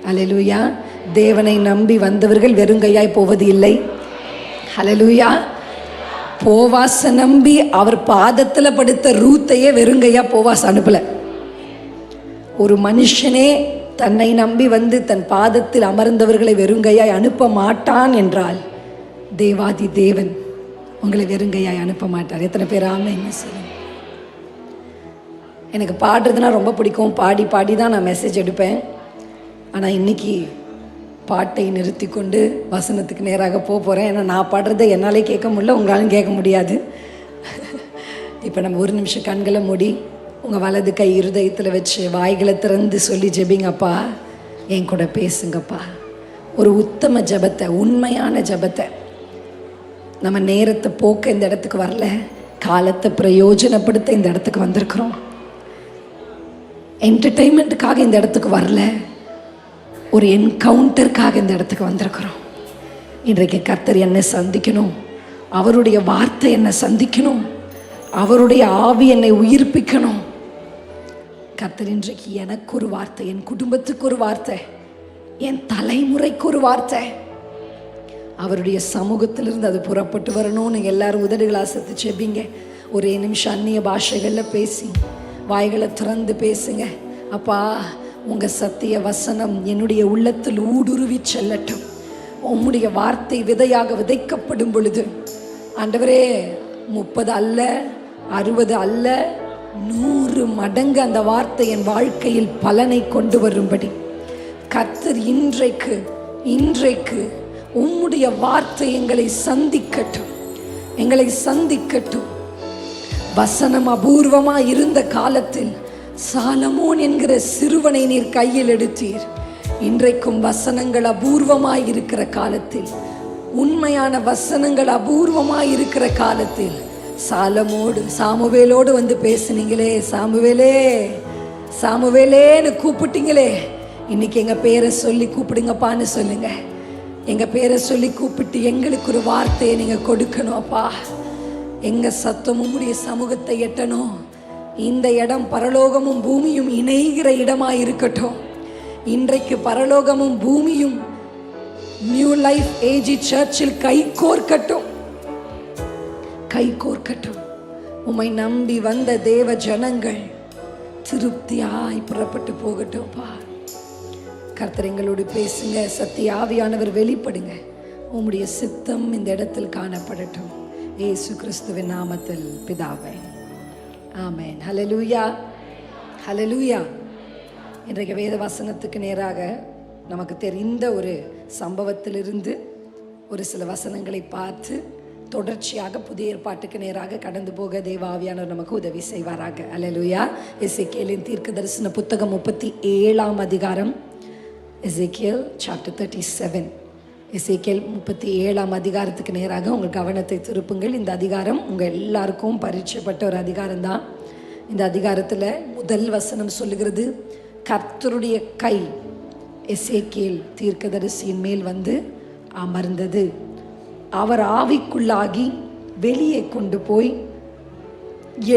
ஹல்லேலூயா. தேவனை நம்பி வந்தவர்கள் வெறுங்கையாய் போவது இல்லை. ஹல்லேலூயா. போவாச நம்பி அவர் பாதத்தில் படுத்த ரூத்தையே வெறுங்கையா போவாஸ் அனுப்பல. ஒரு மனுஷனே தன்னை நம்பி வந்து தன் பாதத்தில் அமர்ந்தவர்களை வெறுங்கையாய் அனுப்ப மாட்டான் என்றால் தேவாதி தேவன் உங்களை வெறுங்கையாய் அனுப்ப மாட்டார். எத்தனை பேர் ஆமென் சொல்லுங்க. எனக்கு பாடுறதுனா ரொம்ப பிடிக்கும். பாடி பாடி தான் நான் மெசேஜ் எடுப்பேன். ஆனால் இன்னைக்கு பாட்டை நிறுத்தி கொண்டு வசனத்துக்கு நேராக போகிறேன். ஏன்னா நான் பாடுறதை என்னாலே கேட்க முடியல, உங்களாலும் கேட்க முடியாது. இப்போ நம்ம ஒரு நிமிஷம் கண்களை மூடி உங்கள் வலது கை இருதயத்தில் வச்சு வாய்களை திறந்து சொல்லி ஜெபிங்கப்பா, என் கூட பேசுங்கப்பா. ஒரு உத்தம ஜெபத்தை, உண்மையான ஜெபத்தை. நம்ம நேரத்தை போக்க இந்த இடத்துக்கு வரல, காலத்தை பிரயோஜனப்படுத்த இந்த இடத்துக்கு வந்திருக்கிறோம். என்டர்டெயின்மெண்ட்டுக்காக இந்த இடத்துக்கு வரல, ஒரு என்கவுண்டருக்காக இந்த இடத்துக்கு வந்திருக்கிறோம். இன்றைக்கு கர்த்தர் என்னை சந்திக்கணும், அவருடைய வார்த்தை என்னை சந்திக்கணும், அவருடைய ஆவி என்னை உயிர்ப்பிக்கணும். கர்த்தர் இன்றைக்கு எனக்கு ஒரு வார்த்தை, என் குடும்பத்துக்கு ஒரு வார்த்தை, என் தலைமுறைக்கு ஒரு வார்த்தை. அவருடைய சமூகத்திலிருந்து அது புறப்பட்டு வரணும்னு எல்லாரும் உதடுகளை அசைத்து செபிங்க. ஒரே நிமிஷம் அந்நிய பாஷைகளில் பேசி வாய்களை திறந்து பேசுங்க. அப்பா, உங்கள் சத்திய வசனம் என்னுடைய உள்ளத்தில் ஊடுருவி செல்லட்டும். உம்முடைய வார்த்தை விதையாக விதைக்கப்படும் பொழுது ஆண்டவரே 30 அல்ல, 60 அல்ல, 100 மடங்கு அந்த வார்த்தை என் வாழ்க்கையில் பலனை கொண்டு வரும்படி கர்த்தர் இன்றைக்கு உம்முடைய வார்த்தை எங்களை சந்திக்கட்டும், எங்களை சந்திக்கட்டும். வசனம் அபூர்வமாக இருந்த காலத்தில் சாலமோன் என்கிற சிறுவனை நீர் கையில் எடுத்தீர். இன்றைக்கும் வசனங்கள் அபூர்வமாய் இருக்கிற காலத்தில், உண்மையான வசனங்கள் அபூர்வமாய் இருக்கிற காலத்தில் சாமுவேலோடு வந்து பேசுனீங்களே, சாமுவேலே சாமுவேலேன்னு கூப்பிட்டீங்களே, இன்னைக்கு எங்கள் பேரை சொல்லி கூப்பிடுங்கப்பான்னு சொல்லுங்க. எங்கள் பேரை சொல்லி கூப்பிட்டு எங்களுக்கு ஒரு வார்த்தையை நீங்கள் கொடுக்கணும் அப்பா. எங்கள் சத்தமும் உடைய சமூகத்தை எட்டணும். இந்த இடம் பரலோகமும் பூமியும் இணைகிற இடமாக இருக்கட்டும். இன்றைக்கு பரலோகமும் பூமியும் நியூ லைஃப் ஏஜி சர்ச்சில் கைகோர்க்கட்டும். உம்மை நம்பி வந்த தேவ ஜனங்கள் திருப்தியாய் புறப்பட்டு போகட்டும்ப்பா. கர்த்தர் எங்களோடு பேசுங்க. சத்திய ஆவியானவர் வெளிப்படுங்க. உம்முடைய சித்தம் இந்த இடத்தில் காணப்படட்டும். இயேசு கிறிஸ்துவின் நாமத்தில் பிதாவே, ஆமென். ஹல்லேலூயா, ஹல்லேலூயா. இன்றைக்கு வேத வசனத்துக்கு நேராக நமக்கு தெரிந்த ஒரு சம்பவத்திலிருந்து ஒரு சில வசனங்களை பார்த்து தொடர்ச்சியாக புதிய ஏற்பாட்டுக்கு நேராக கடந்து போக தேவாவியானவர் நமக்கு உதவி செய்வாராக. ஹல்லேலூயா. எசேக்கியேலின் தீர்க்க தரிசன புத்தகம் 37ஆம் அதிகாரம். எசேக்கியேல் சாப்டர் 37. எசேக்கியேல் 37ஆம் அதிகாரத்துக்கு நேராக உங்கள் கவனத்தை திருப்புங்கள். இந்த அதிகாரம் உங்கள் எல்லாருக்கும் பரிச்சயப்பட்ட ஒரு அதிகாரம் தான். இந்த அதிகாரத்தில் முதல் வசனம் சொல்லுகிறது, கர்த்தருடைய கை எசேக்கியேல் தீர்க்கதரிசியின் மேல் வந்து அமர்ந்தது. அவர் ஆவிக்குள்ளாகி வெளியே கொண்டு போய்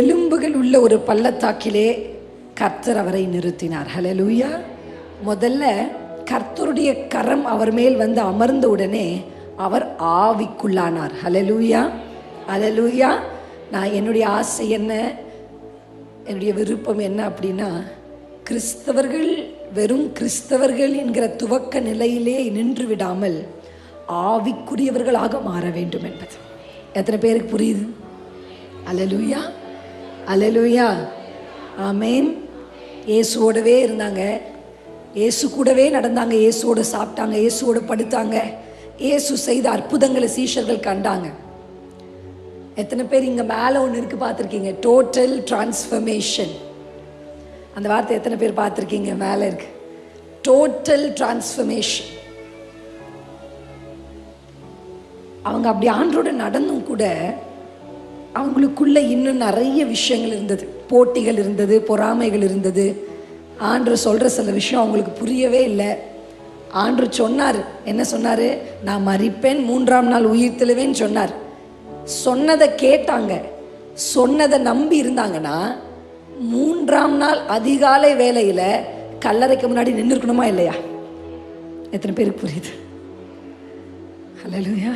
எலும்புகள் உள்ள ஒரு பள்ளத்தாக்கிலே கர்த்தர் அவரை நிறுத்தினார். ஹல்லேலூயா. முதல்ல கர்த்தருடைய கரம் அவர் மேல் வந்து அமர்ந்த உடனே அவர் ஆவிக்குள்ளானார். ஹல்லேலூயா, ஹல்லேலூயா. நான் என்னுடைய ஆசை என்ன, என்னுடைய விருப்பம் என்ன அப்படின்னா, கிறிஸ்தவர்கள் வெறும் கிறிஸ்தவர்கள் என்கிற துவக்க நிலையிலே நின்று விடாமல் ஆவிக்குரியவர்களாக மாற வேண்டும் என்பது. எத்தனை பேருக்கு புரியுது? ஹல்லேலூயா, ஹல்லேலூயா, ஆமென். இயேசுவோடவே இருந்தாங்க, இயேசு கூடவே நடந்தாங்க, இயேசுவோடு சாப்பிட்டாங்க, இயேசுவோடு படுத்தாங்க, இயேசு செய்த அற்புதங்களை சீஷர்கள் கண்டாங்க. எத்தனை பேர் இங்கே மேலே ஒன்று இருக்குது பார்த்துருக்கீங்க, டோட்டல் டிரான்ஸ்ஃபர்மேஷன். அந்த வார்த்தை எத்தனை பேர் பார்த்துருக்கீங்க? மேலே இருக்கு, டோட்டல் டிரான்ஸ்ஃபர்மேஷன். அவங்க அப்படி ஆண்டோடு நடந்தும் கூட அவங்களுக்குள்ள இன்னும் நிறைய விஷயங்கள் இருந்தது, போட்டிகள் இருந்தது, பொறாமைகள் இருந்தது. ஆண்டவர் சொல்கிற சில விஷயம் அவங்களுக்கு புரியவே இல்லை. ஆண்டவர் சொன்னார், என்ன சொன்னார்? நான் மரிப்பேன், 3ஆம் நாள் உயிர் தெழுவேன்னு சொன்னார். சொன்னதை கேட்டாங்க, சொன்னதை நம்பி இருந்தாங்கன்னா 3ஆம் நாள் அதிகாலை வேளையில் கல்லறைக்கு முன்னாடி நின்று இருக்கணுமா இல்லையா? எத்தனை பேருக்கு புரியுது? ஹல்லேலூயா.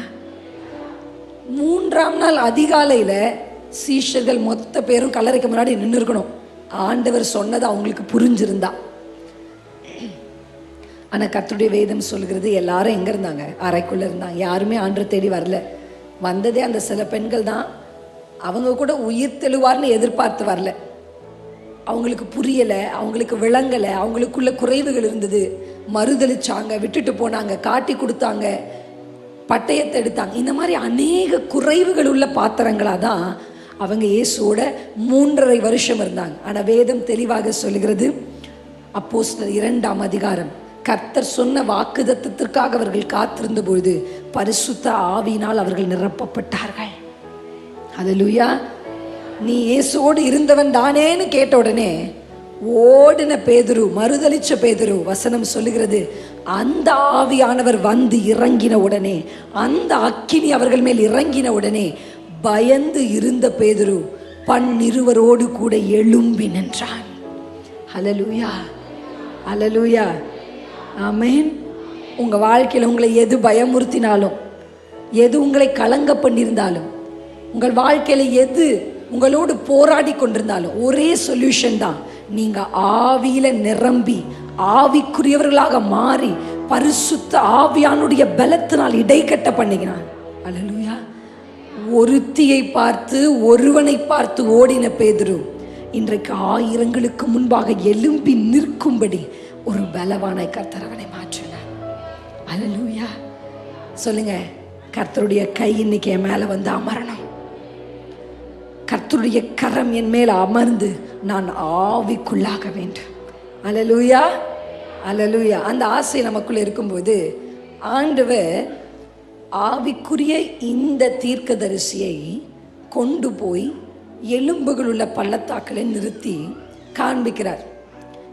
3ஆம் நாள் அதிகாலையில் சீஷர்கள் மொத்த பேரும் கல்லறைக்கு முன்னாடி நின்று இருக்கணும். ஆண்டவர் சொன்னது அவங்களுக்கு புரிஞ்சிருந்தா. ஆனால் கர்த்தருடைய வேதம் சொல்கிறது எல்லாரும் எங்கே இருந்தாங்க? அறைக்குள்ளே இருந்தாங்க. யாருமே ஆண்டரை தேடி வரல. வந்ததே அந்த சில பெண்கள் தான். அவங்க கூட உயிர் தெழுவார்னு எதிர்பார்த்து வரல. அவங்களுக்கு புரியலை, அவங்களுக்கு விளங்கலை, அவங்களுக்குள்ள குறைவுகள் இருந்தது. மறுதளிச்சாங்க, விட்டுட்டு போனாங்க, காட்டி கொடுத்தாங்க, பட்டயத்தை எடுத்தாங்க. இந்த மாதிரி அநேக குறைவுகள் உள்ள பாத்திரங்களாக தான் அவங்க இயேசுவோட 3.5 வருஷம் இருந்தாங்க. ஆனால் வேதம் தெளிவாக சொல்லுகிறது, அப்போஸ்தலர் 2ஆம் அதிகாரம், கர்த்தர் சொன்ன வாக்குத்தத்தத்திற்காக அவர்கள் காத்திருந்த பொழுது பரிசுத்த ஆவியினால் அவர்கள் நிரப்பப்பட்டார்கள். ஹல்லேலூயா. நீ இயேசுவோடு இருந்தவன் தானேன்னு கேட்ட உடனே ஓடின பேதுரு, மறுதலிச்ச பேதுரு, வசனம் சொல்லுகிறது, அந்த ஆவியானவர் வந்து இறங்கின உடனே, அந்த அக்கினி அவர்கள் மேல் இறங்கின உடனே பயந்து இருந்த பேதுரு 12 கூட எழும்பி நின்றான். ஹல்லேலூயா, ஹல்லேலூயா, ஆமென். உங்க வாழ்க்கையில் உங்களை எது பயமுறுத்தினாலும், எது உங்களை கலங்க பண்ணியிருந்தாலும், உங்கள் வாழ்க்கையில் எது உங்களோடு போராடி கொண்டிருந்தாலும் ஒரே சொல்யூஷன் தான். நீங்க ஆவியில நிரம்பி ஆவிக்குரியவர்களாக மாறி பரிசுத்த ஆவியானுடைய பலத்தினால் இடைக்கட்ட பண்ணினான். அல்லேலூயா. ஒருத்தியை பார்த்து ஒருவனை பார்த்து ஓடின பேதுரு இன்றைக்கு 1000ங்களுக்கு முன்பாக எழும்பி நிற்கும்படி ஒரு பலவான கர்த்தர் அவனை மாற்றினார். அல்லேலூயா. சொல்லுங்க, கர்த்தருடைய கை இன்னைக்கு என் மேல வந்து அமரணும். கர்த்தருடைய கரம் என் மேல் அமர்ந்து நான் ஆவிக்குள்ளாக வேண்டும். அல்லேலூயா, அல்லேலூயா. அந்த ஆசை நமக்குள்ள இருக்கும்போது ஆண்டவர் ஆவிக்குரிய இந்த தீர்க்கதரிசியை கொண்டு போய் எலும்புகள் உள்ள பள்ளத்தாக்களை நிறுத்தி காண்பிக்கிறார்.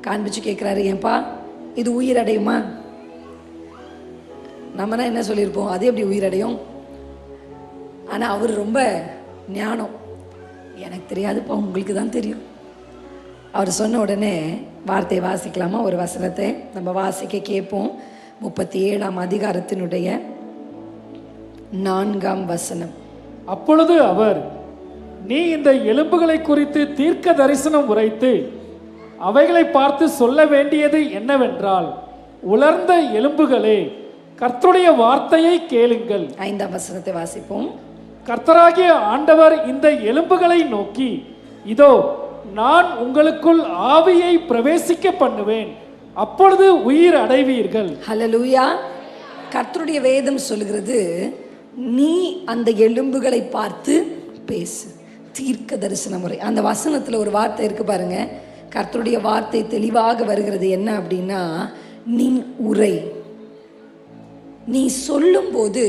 காண்பிச்சு கேட்குறாரு, ஏன்பா இது உயிரடையுமா? நம்மனா என்ன சொல்லியிருப்போம், அது எப்படி உயிரடையும்? ஆனால் அவர் ரொம்ப ஞானம். எனக்கு தெரியாதுப்பா, உங்களுக்கு தான் தெரியும். அவர் சொன்ன உடனே வார்த்தையை வாசிக்கலாமா? ஒரு வசனத்தை நம்ம வாசிக்க கேட்போம். 37ஆம் அதிகாரத்தினுடைய 4ஆம் வசனம். அப்பொழுது அவர், நீ இந்த எலும்புகளை குறித்து தீர்க்க தரிசனம் உரைத்து அவைகளை பார்த்து சொல்ல வேண்டியது என்னவென்றால், உலர்ந்த எலும்புகளே, கர்த்தருடைய வார்த்தையை கேளுங்கள். 5ஆம் வசனத்தை வாசிப்போம். கர்த்தராகிய ஆண்டவர் இந்த எலும்புகளை நோக்கி, இதோ நான் உங்களுக்குள் ஆவியை பிரவேசிக்க பண்ணுவேன், அப்பொழுது உயிர் அடைவீர்கள். ஹல்லேலூயா. கர்த்தருடைய வேதம் சொல்கிறது, நீ அந்த எலும்புகளை பார்த்து பேசு. தீர்க்க தரிசன முறை. அந்த வசனத்தில் ஒரு வார்த்தை இருக்கு பாருங்க. கர்த்தருடைய வார்த்தை தெளிவாக வருகிறது. என்ன அப்படின்னா, நீ உரை, நீ சொல்லும்போது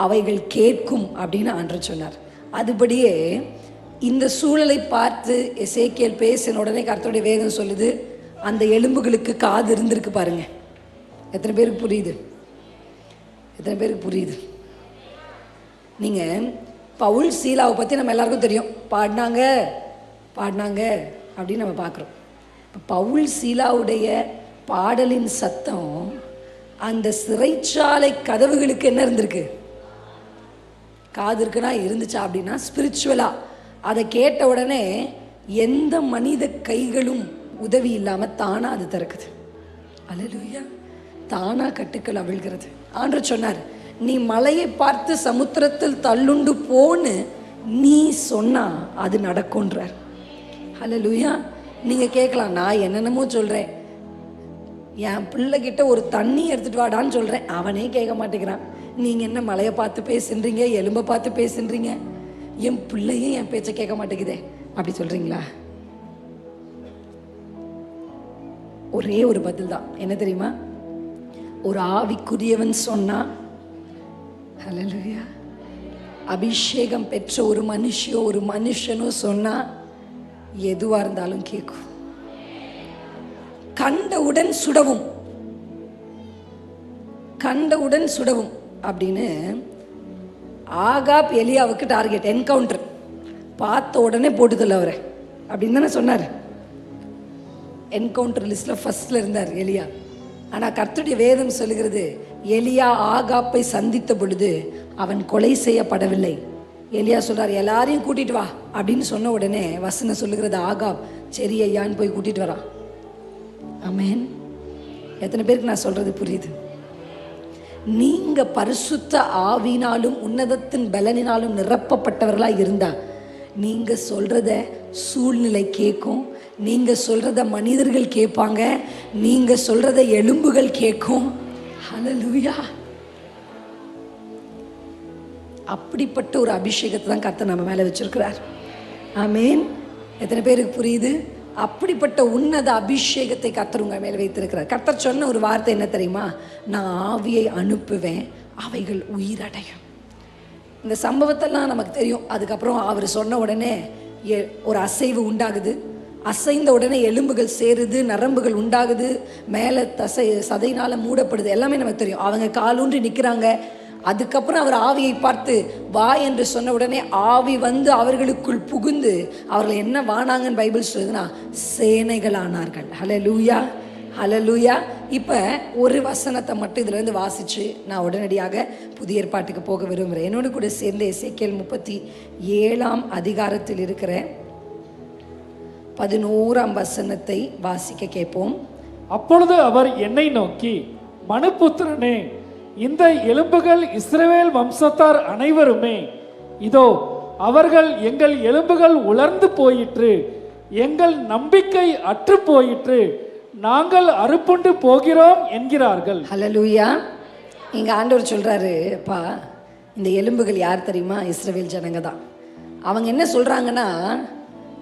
அவைகள் கேட்கும் அப்படின்னு ஆண்டவர் சொன்னார். அதுபடியே இந்த சூழலை பார்த்து எசேக்கியேல் பேசின உடனே கர்த்தருடைய வேதம் சொல்லுது, அந்த எலும்புகளுக்கு காது இருந்திருக்கு பாருங்க. எத்தனை பேருக்கு புரியுது? எத்தனை பேருக்கு புரியுது? நீங்கள் பவுல் சீலாவை பற்றி நம்ம எல்லாருக்கும் தெரியும். பாடினாங்க அப்படின்னு நம்ம பார்க்குறோம். இப்போ பவுல் சீலாவுடைய பாடலின் சத்தம் அந்த சிறைச்சாலை கதவுகளுக்கு என்ன இருந்திருக்கு? காது இருக்குன்னா இருந்துச்சா? அப்படின்னா ஸ்பிரிச்சுவலாக அதை கேட்ட உடனே எந்த மனித கைகளும் உதவி இல்லாமல் தானாக அது திறக்குது. அல்லேலூயா. தானாக கட்டுக்கள் அவிழ்கிறது. ஆண்டவர் சொன்னார், நீ மலையை பார்த்து சமுத்திரத்தில் தள்ளுண்டு போன்னு நீ சொன்னா அது நடக்கும்ன்றார். அல்லேலூயா. நீங்கள் கேட்கலாம், நான் என்னென்னமோ சொல்கிறேன், என் பிள்ளைகிட்ட ஒரு தண்ணி எடுத்துகிட்டு வாடான்னு சொல்கிறேன், அவனே கேட்க மாட்டேங்கிறான். நீங்கள் என்ன மலையை பார்த்து பேசுன்றீங்க, எலும்பை பார்த்து பேசுன்றீங்க, என் பிள்ளையும் என் பேச்சை கேட்க மாட்டேங்குதே அப்படி சொல்கிறீங்களா? ஒரே ஒரு பதில் தான். என்ன தெரியுமா? ஒரு ஆவிக்குரியவன் சொன்னா, ஹல்லேலூயா, அபிஷேகம் பெற்ற ஒரு மனுஷியோ ஒரு மனுஷனோ சொன்னா எதுவா இருந்தாலும் கேட்கும். கண்டவுடன் சுடவும், கண்டவுடன் சுடவும் அப்படின்னு ஆகாப் எலியாவுக்கு டார்கெட், என்கவுண்டர். பார்த்த உடனே போட்டுதல்ல அவரை அப்படின்னு தானே சொன்னார். என்கவுண்டர் லிஸ்ட்ல ஃபர்ஸ்ட்ல இருந்தார் எலியா. ஆனால் கர்த்தருடைய வேதம் சொல்லுகிறது, எலியா ஆகாப்பை சந்தித்த பொழுது அவன் கொலை செய்யப்படவில்லை. எலியா சொல்றார், எல்லாரையும் கூட்டிட்டு வா அப்படின்னு சொன்ன உடனே வசனம் சொல்லுகிறது, ஆகாப் சரி ஐயான்னு போய் கூட்டிட்டு வரான். ஆமென். எத்தனை பேருக்கு நான் சொல்றது புரியுது? நீங்க பரிசுத்த ஆவினாலும் உன்னதத்தின் பலனினாலும் நிரப்பப்பட்டவர்களா இருந்தா நீங்க சொல்றத சூழ்நிலை கேட்கும், நீங்க சொல்றத மனிதர்கள் கேட்பாங்க, நீங்க சொல்றத எலும்புகள் கேட்கும். ஹல்லேலூயா. அப்படிப்பட்ட ஒரு அபிஷேகத்தை தான் கர்த்தர் நம்ம மேல வச்சிருக்கிறார். ஆமென். எத்தனை பேருக்கு புரியுது? அப்படிப்பட்ட உன்னத அபிஷேகத்தை கர்த்தர் உங்க மேல வைத்திருக்கிறார். கர்த்தர் சொன்ன ஒரு வார்த்தை என்ன தெரியுமா? நான் ஆவியை அனுப்புவேன், அவைகள் உயிரடையும். இந்த சம்பவத்தெல்லாம் நமக்கு தெரியும். அதுக்கப்புறம் அவர் சொன்ன உடனே ஒரு அசைவு உண்டாகுது. அசைந்த உடனே எலும்புகள் சேருது, நரம்புகள் உண்டாகுது, மேலே சதையினால மூடப்படுது. எல்லாமே நமக்கு தெரியும். அவங்க காலூன்றி நிற்கிறாங்க. அதுக்கப்புறம் அவர் ஆவியை பார்த்து வா என்று சொன்ன உடனே ஆவி வந்து அவர்களுக்குள் புகுந்து அவர்கள் என்ன வானாங்கன்னு பைபிள் சொல்லுதுன்னா சேனைகள் ஆனார்கள். ஹல்லேலூயா, ஹல்லேலூயா. இப்போ ஒரு வசனத்தை மட்டும் இதிலேருந்து வாசித்து நான் உடனடியாக புதிய ஏற்பாட்டுக்கு போக விரும்புகிறேன். என்னோடு கூட சேர்ந்து எசேக்கியேல் 37ஆம் அதிகாரத்தில் இருக்கிற 11ஆம் வசனத்தை வாசிக்க கேட்போம். அப்பொழுது அவர் என்னை நோக்கி, மனுபுத்திரனே, இந்த எலும்புகள் இஸ்ரவேல் வம்சத்தார் அனைவருமே, இதோ அவர்கள் எங்கள் எலும்புகள் உலர்ந்து போயிற்று, எங்கள் நம்பிக்கை அற்று போயிற்று, நாங்கள் அறுப்புண்டு போகிறோம் என்கிறார்கள். ஹல்லேலூயா. இங்க ஆண்டவர் சொல்றாரு, அப்பா இந்த எலும்புகள் யார் தெரியுமா? இஸ்ரவேல் ஜனங்க தான். அவங்க என்ன சொல்றாங்கன்னா,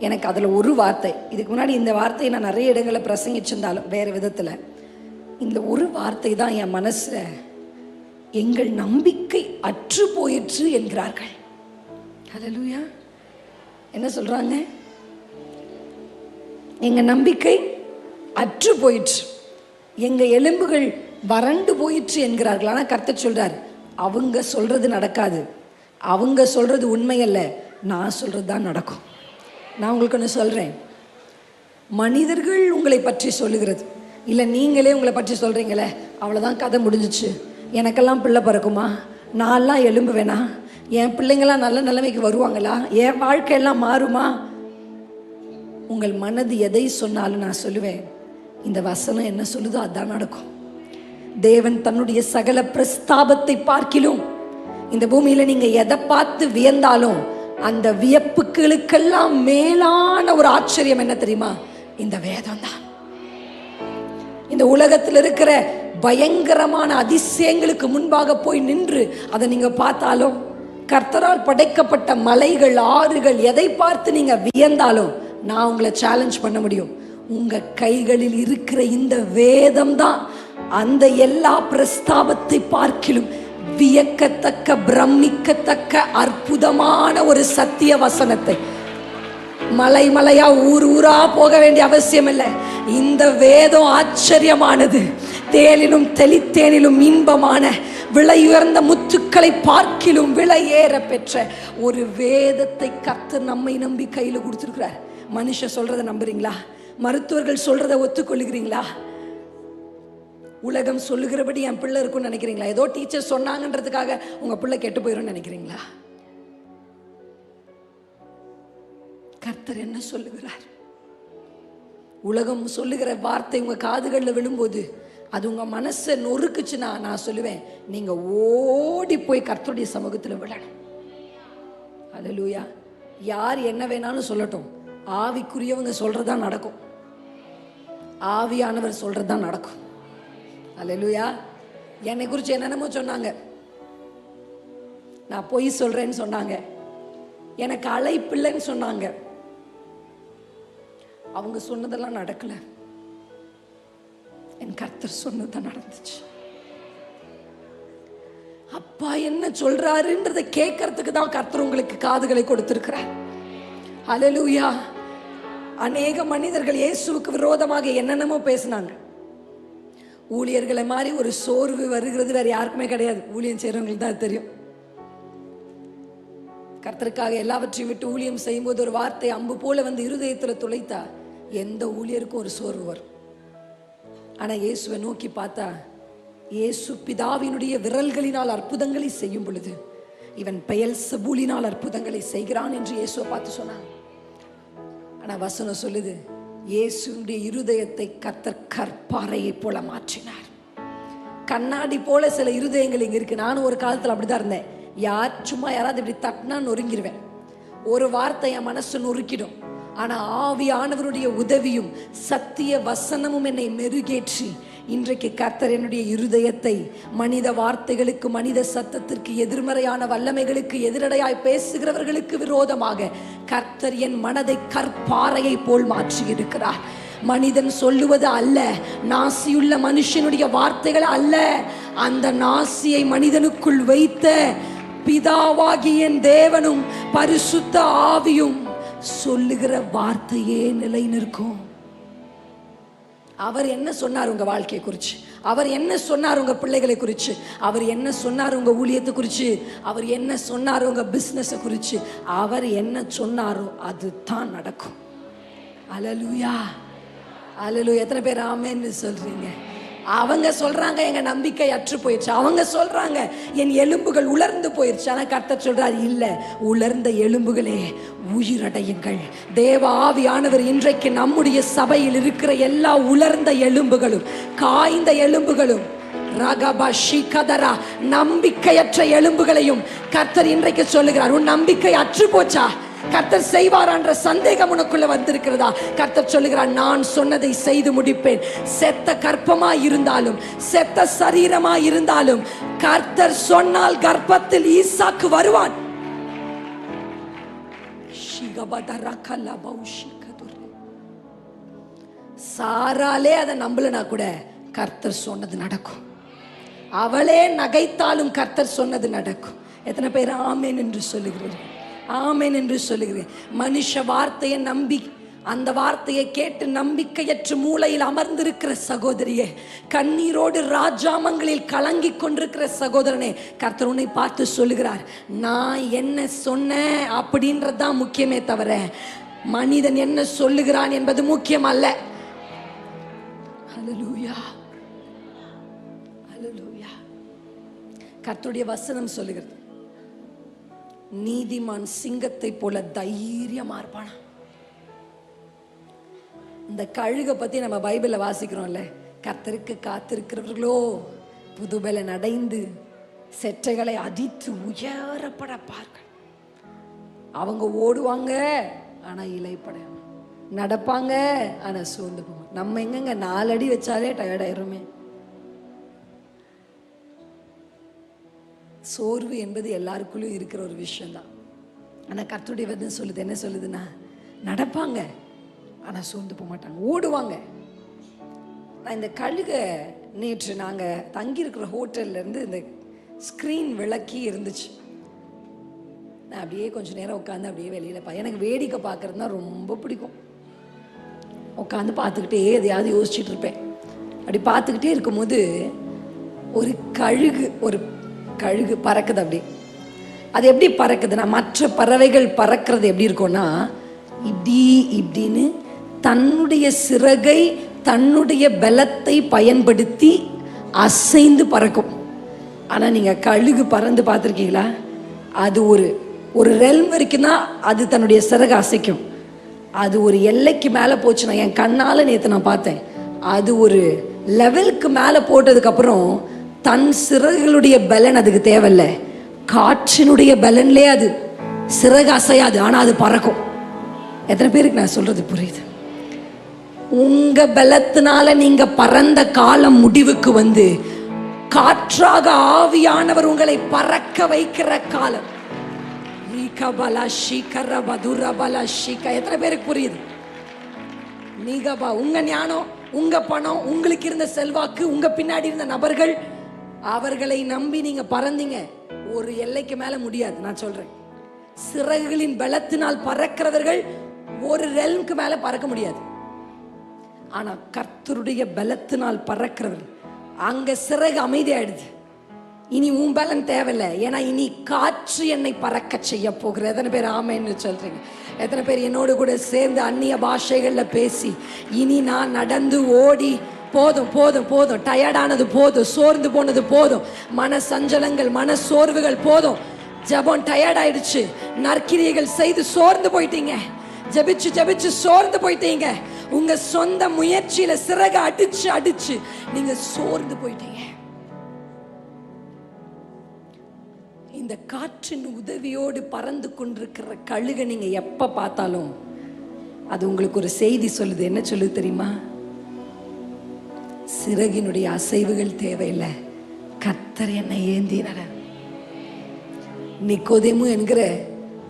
எனக்கு அதில் ஒரு வார்த்தை, இதுக்கு முன்னாடி இந்த வார்த்தையை நான் நிறைய இடங்களில் பிரசங்கிச்சிருந்தாலும் வேறு விதத்தில், இந்த ஒரு வார்த்தை தான் என் மனசில், எங்கள் நம்பிக்கை அற்று போயிற்று என்கிறார்கள். ஹல்லேலூயா. என்ன சொல்றாங்க? எங்க நம்பிக்கை அற்று போயிற்று, எங்க எலும்புகள் வறண்டு போயிற்று என்கிறார்கள். ஆனால் கர்த்தர் சொல்றார், அவங்க சொல்றது நடக்காது, அவங்க சொல்றது உண்மையல்ல, நான் சொல்றது தான் நடக்கும். நான் உங்களுக்கு ஒன்று சொல்கிறேன், மனிதர்கள் உங்களை பற்றி சொல்லுகிறது இல்லை, நீங்களே உங்களை பற்றி சொல்கிறீங்களே, அவ்வளோதான், கதை முடிஞ்சிச்சு, எனக்கெல்லாம் பிள்ளை பிறக்குமா, நான்லாம் எலும்பு வேணா, என் பிள்ளைங்களாம் நல்ல நிலைமைக்கு வருவாங்களா, என் வாழ்க்கையெல்லாம் மாறுமா? உங்கள் மனது எதை சொன்னாலும் நான் சொல்லுவேன், இந்த வசனம் என்ன சொல்லுதோ அதுதான் நடக்கும். தேவன் தன்னுடைய சகல பிரஸ்தாபத்தை பார்க்கிலும் இந்த பூமியில் நீங்கள் எதை பார்த்து வியந்தாலும் அந்த வியப்புகளுக்கெல்லாம் மேலான ஒரு ஆச்சரியம் என்ன தெரியுமா? இந்த வேதம் தான். இந்த உலகத்தில் இருக்கிற பயங்கரமான அதிசயங்களுக்கு முன்பாக போய் நின்று அதை நீங்க பார்த்தாலும், கர்த்தரால் படைக்கப்பட்ட மலைகள், ஆறுகள், எதை பார்த்து நீங்க வியந்தாலும் நான் உங்களை சேலஞ்ச் பண்ண முடியும், உங்க கைகளில் இருக்கிற இந்த வேதம் தான் அந்த எல்லா பிரஸ்தாபத்தை பார்க்கிலும் வியக்கத்தக்க, பிரமிக்கத்தக்க அற்புதமான ஒரு சத்திய வசனத்தை. மலை மலையா, ஊர் ஊரா போக வேண்டிய அவசியம் இல்லை. இந்த வேதம் ஆச்சரியமானது, தேனிலும் தெளித்தேனிலும் இன்பமான, விலையுயர்ந்த முத்துக்களை பார்க்கிலும் விலை ஏற பெற்ற ஒரு வேதத்தை கர்த்தர் நம்மை நம்பி கையில் கொடுத்துருக்கிறார். மனுஷன் சொல்றதை நம்புறீங்களா? மருத்துவர்கள் சொல்றதை ஒத்துக்கொள்ளுகிறீங்களா? உலகம் சொல்லுகிறபடி என் பிள்ளை இருக்கும்னு நினைக்கிறீங்களா? ஏதோ டீச்சர் சொன்னாங்கன்றதுக்காக உங்க பிள்ளை கெட்டு போயிடும் நினைக்கிறீங்களா? கர்த்தர் என்ன சொல்லுகிறார்? உலகம் சொல்லுகிற வார்த்தை உங்க காதுகளில் விழும்போது அது உங்க மனசை நொறுக்குச்சுன்னா நான் சொல்லுவேன், நீங்க ஓடி போய் கர்த்தருடைய சமூகத்தில் விழணும். அல்லேலூயா. யார் என்ன வேணாலும் சொல்லட்டும், ஆவிக்குரியவங்க சொல்றதுதான் நடக்கும், ஆவியானவர் சொல்றதுதான் நடக்கும். அல்லேலூயா. என்னை குறித்து என்னென்னமோ சொன்னாங்க, நான் பொய் சொல்றேன்னு சொன்னாங்க, எனக்கு அழைப்பில்லைன்னு சொன்னாங்க, அவங்க சொன்னதெல்லாம் நடக்கல, என் கர்த்தர் சொன்னதுதான் நடந்துச்சு. அப்பா என்ன சொல்றாருன்றதை கேட்கறதுக்கு தான் கர்த்தர் உங்களுக்கு காதுகளை கொடுத்திருக்கிறார். அல்லேலூயா. அநேக மனிதர்கள் இயேசுவுக்கு விரோதமாக என்னென்னமோ பேசினாங்க. ஊழியர்களை மாதிரி ஒரு சோர்வு வருகிறது வேற யாருக்குமே கிடையாது, ஊழியம் செய்யறவங்களுக்கு தான் தெரியும். கர்த்தருக்காக எல்லாவற்றையும் விட்டு ஊழியம் செய்யும்போது ஒரு வார்த்தை அம்பு போல வந்து இருதயத்தில் துளைத்தா எந்த ஊழியருக்கும் ஒரு சோர்வு வரும். ஆனா இயேசுவை நோக்கி பார்த்தா, இயேசு பிதாவினுடைய விரல்களினால் அற்புதங்களை செய்யும் பொழுது இவன் பெயல்செபூலினால் அற்புதங்களை செய்கிறான் என்று இயேசுவை பார்த்து சொன்னான். ஆனா வசனம் சொல்லுது, இயேசுடைய இருதயத்தை கர்த்தர் கற்பாறையை போல மாற்றினார். கண்ணாடி போல சில இருதயங்கள் இங்க இருக்கு. நானும் ஒரு காலத்துல அப்படிதான் இருந்தேன். சும்மா யாராவது இப்படி தட்டினா நொறுங்கிருவேன். ஒரு வார்த்தை என் மனசு நொறுக்கிடும். ஆனா ஆவியானவருடைய உதவியும் சத்திய வசனமும் என்னை மெருகேற்றி இன்றைக்கு கர்த்தர் என்னுடைய இருதயத்தை மனித வார்த்தைகளுக்கு, மனித சத்தத்திற்கு, எதிர்மறையான வல்லமைகளுக்கு, எதிரடையாய் பேசுகிறவர்களுக்கு விரோதமாக கர்த்தர் என் மனதை கற்பாறையை போல் மாற்றி இருக்கிறார். மனிதன் சொல்லுவது அல்ல, நாசியுள்ள மனுஷனுடைய வார்த்தைகள் அல்ல, அந்த நாசியை மனிதனுக்குள் வைத்த பிதாவாகிய தேவனும் பரிசுத்த ஆவியும் சொல்லுகிற வார்த்தையே நிலை நிற்கும். அவர் என்ன சொன்னார் உங்க வாழ்க்கையை குறிச்சு, அவர் என்ன சொன்னார் உங்க பிள்ளைகளை குறிச்சு, அவர் என்ன சொன்னார் உங்க ஊழியத்தை குறிச்சு, அவர் என்ன சொன்னார் உங்க பிசினஸ் குறிச்சு, அவர் என்ன சொன்னாரோ அதுதான் நடக்கும். அல்லேலூயா, அல்லேலூயா. எத்தனை பேர் ஆமென்னு சொல்றீங்க? அவங்க சொல்றாங்க எங்க நம்பிக்கை அற்று போயிடுச்சு, அவங்க சொல்றாங்க என் எலும்புகள் உலர்ந்து போயிடுச்சு. ஆனா கர்த்தர் சொல்றார், இல்ல, உலர்ந்த எலும்புகளே உயிரடையுங்கள். தேவ ஆவியானவர் இன்றைக்கு நம்முடைய சபையில் இருக்கிற எல்லா உலர்ந்த எலும்புகளும், காய்ந்த எலும்புகளும், ரகபஷிகதரா நம்பிக்கையற்ற எலும்புகளையும் கர்த்தர் இன்றைக்கு சொல்லுகிறார். உன் நம்பிக்கை அற்று போச்சா? கர்த்தர் செய்வார் என்ற சந்தேகம் உனக்குள்ள வந்திருக்கிறதா? கர்த்தர் சொல்லுகிறார், நான் சொன்னதை செய்து முடிப்பேன். செத்த கற்பமாய் இருந்தாலும், செத்த சரீரமாய் இருந்தாலும், கர்த்தர் சொன்னால் கர்ப்பத்தில் ஈசாக்கு வருவான். சாராலே அதை நம்பலனா கூட கர்த்தர் சொன்னது நடக்கும். அவளே நகைத்தாலும் கர்த்தர் சொன்னது நடக்கும். எத்தனை பேர் ஆமென் என்று சொல்லுகிறீர்கள்? ஆமென் என்று சொல்லுகிறேன். மனுஷ வார்த்தையை நம்பி, அந்த வார்த்தையை கேட்டு நம்பிக்கையற்ற மூலையில் அமர்ந்திருக்கிற சகோதரியே, கண்ணீரோடு ராஜாமங்களில் கலங்கி கொண்டிருக்கிற சகோதரனே, கர்த்தர் உன்னை பார்த்து சொல்லுகிறார், நான் என்ன சொன்னேன் அப்படின்றதுதான் முக்கியமே தவிர மனிதன் என்ன சொல்லுகிறான் என்பது முக்கியம் அல்ல. அல்லேலூயா, அல்லேலூயா. கர்த்தருடைய வசனம் சொல்லுகிறது, நீதிமான் சிங்கத்தை போல தைரியமா இருப்பானா. இந்த கழுகை பத்தி நம்ம பைபிள்ல வாசிக்கிறோம்ல, கர்த்தருக்கு காத்திருக்கிறவர்களோ புதுபலன் அடைந்து செட்டைகளை அடித்து உயரப்படப்பார்கள். அவங்க ஓடுவாங்க ஆனா இலைப்படையும், நடப்பாங்க ஆனா சோர்ந்து போவாங்க. நம்ம எங்கங்க 4 அடி வச்சாலே டயர்ட் ஆயிருமே. சோர்வு என்பது எல்லாருக்குள்ளும் இருக்கிற ஒரு விஷயம்தான். ஆனால் கர்த்தருடைய வசனம் சொல்லுது, என்ன சொல்லுதுன்னா, நடப்பாங்க ஆனால் சோர்ந்து போக மாட்டாங்க, ஓடுவாங்க. நான் இந்த கழுகை நேற்று நாங்கள் தங்கியிருக்கிற ஹோட்டல்லேருந்து இந்த ஸ்க்ரீன் விளக்கி இருந்துச்சு. நான் அப்படியே கொஞ்சம் நேரம் உட்காந்து அப்படியே வெளியில் எனக்கு வேடிக்கை பார்க்குறதுனா ரொம்ப பிடிக்கும். உட்காந்து பார்த்துக்கிட்டே எதையாவது யோசிச்சுட்டு இருப்பேன். அப்படி பார்த்துக்கிட்டே இருக்கும்போது ஒரு கழுகு பறக்குது. அப்படி அது எப்படி பறக்குதுன்னா, மற்ற பறவைகள் பறக்கிறது எப்படி இருக்கும்னா, இப்படின்னு தன்னுடைய சிறகை, தன்னுடைய பலத்தை பயன்படுத்தி அசைந்து பறக்கும். ஆனா நீங்க கழுகு பறந்து பார்த்துருக்கீங்களா? அது ஒரு ரெல்ம் வரைக்கும் தான் அது தன்னுடைய சிறகை அசைக்கும். அது ஒரு எல்லைக்கு மேலே போச்சுன்னா, என் கண்ணால் நேற்று நான் பார்த்தேன், அது ஒரு லெவலுக்கு மேலே போட்டதுக்கப்புறம் தன் சிறகுகளுடைய பலன் அதுக்கு தேவையில்லை, காற்றினுடைய பலன்லே அது சிறகு அசையாது, ஆனால் அது பறக்கும். எத்தனை பேருக்கு நான் சொல்றது புரியுது? உங்க பலத்தினால நீங்க பறந்த காலம் முடிவுக்கு வந்து காற்றாக ஆவியானவர் உங்களை பறக்க வைக்கிற காலம். எத்தனை பேருக்கு புரியுது? உங்க ஞானம், உங்க பணம், உங்களுக்கு இருந்த செல்வாக்கு, உங்க பின்னாடி இருந்த நபர்கள், அவர்களை நம்பி நீங்க பறந்தீங்க. ஒரு எல்லைக்கு மேல முடியாது. நான் சொல்றேன், சிறகுகளின் பலத்தினால் பறக்கிறவர்கள் ஒரு ரெல்முக்கு மேல பறக்க முடியாது. ஆனா கர்த்தருடைய பலத்தினால் பறக்கிறவர்கள், அங்க சிறகு அமைதியாயிடுது. இனி உன் பலன் தேவையில்லை, ஏன்னா இனி காற்று என்னை பறக்க செய்ய போகிற. எத்தனை பேர் ஆமைன்னு சொல்றீங்க? எத்தனை பேர் என்னோடு கூட சேர்ந்து அந்நிய பாஷைகள்ல பேசி, இனி நான் நடந்து ஓடி போதும் போதும் போதும், டயர்டானது போதும், சோர்ந்து போனது போதும், மன சஞ்சலங்கள் மன சோர்வுகள் போதும். ஜெபம் டயர்ட் ஆயிடுச்சு, நற்கிரியைகள் செய்து சோர்ந்து போயிட்டீங்க, ஜெபிச்சு ஜெபிச்சு சோர்ந்து போயிட்டீங்க, உங்க சொந்த முயற்சியில சிறக அடிச்சு அடிச்சு நீங்க சோர்ந்து போயிட்டீங்க. இந்த காற்றின் உதவியோடு பறந்து கொண்டிருக்கிற கழுகை நீங்க எப்ப பார்த்தாலும் அது உங்களுக்கு ஒரு செய்தி சொல்லுது. என்ன சொல்லுது தெரியுமா? சிறகினுடைய அசைவுகள் தேவையில்லை, கர்த்தர் என்னை ஏந்தினார். நிக்கோதேமு என்கிற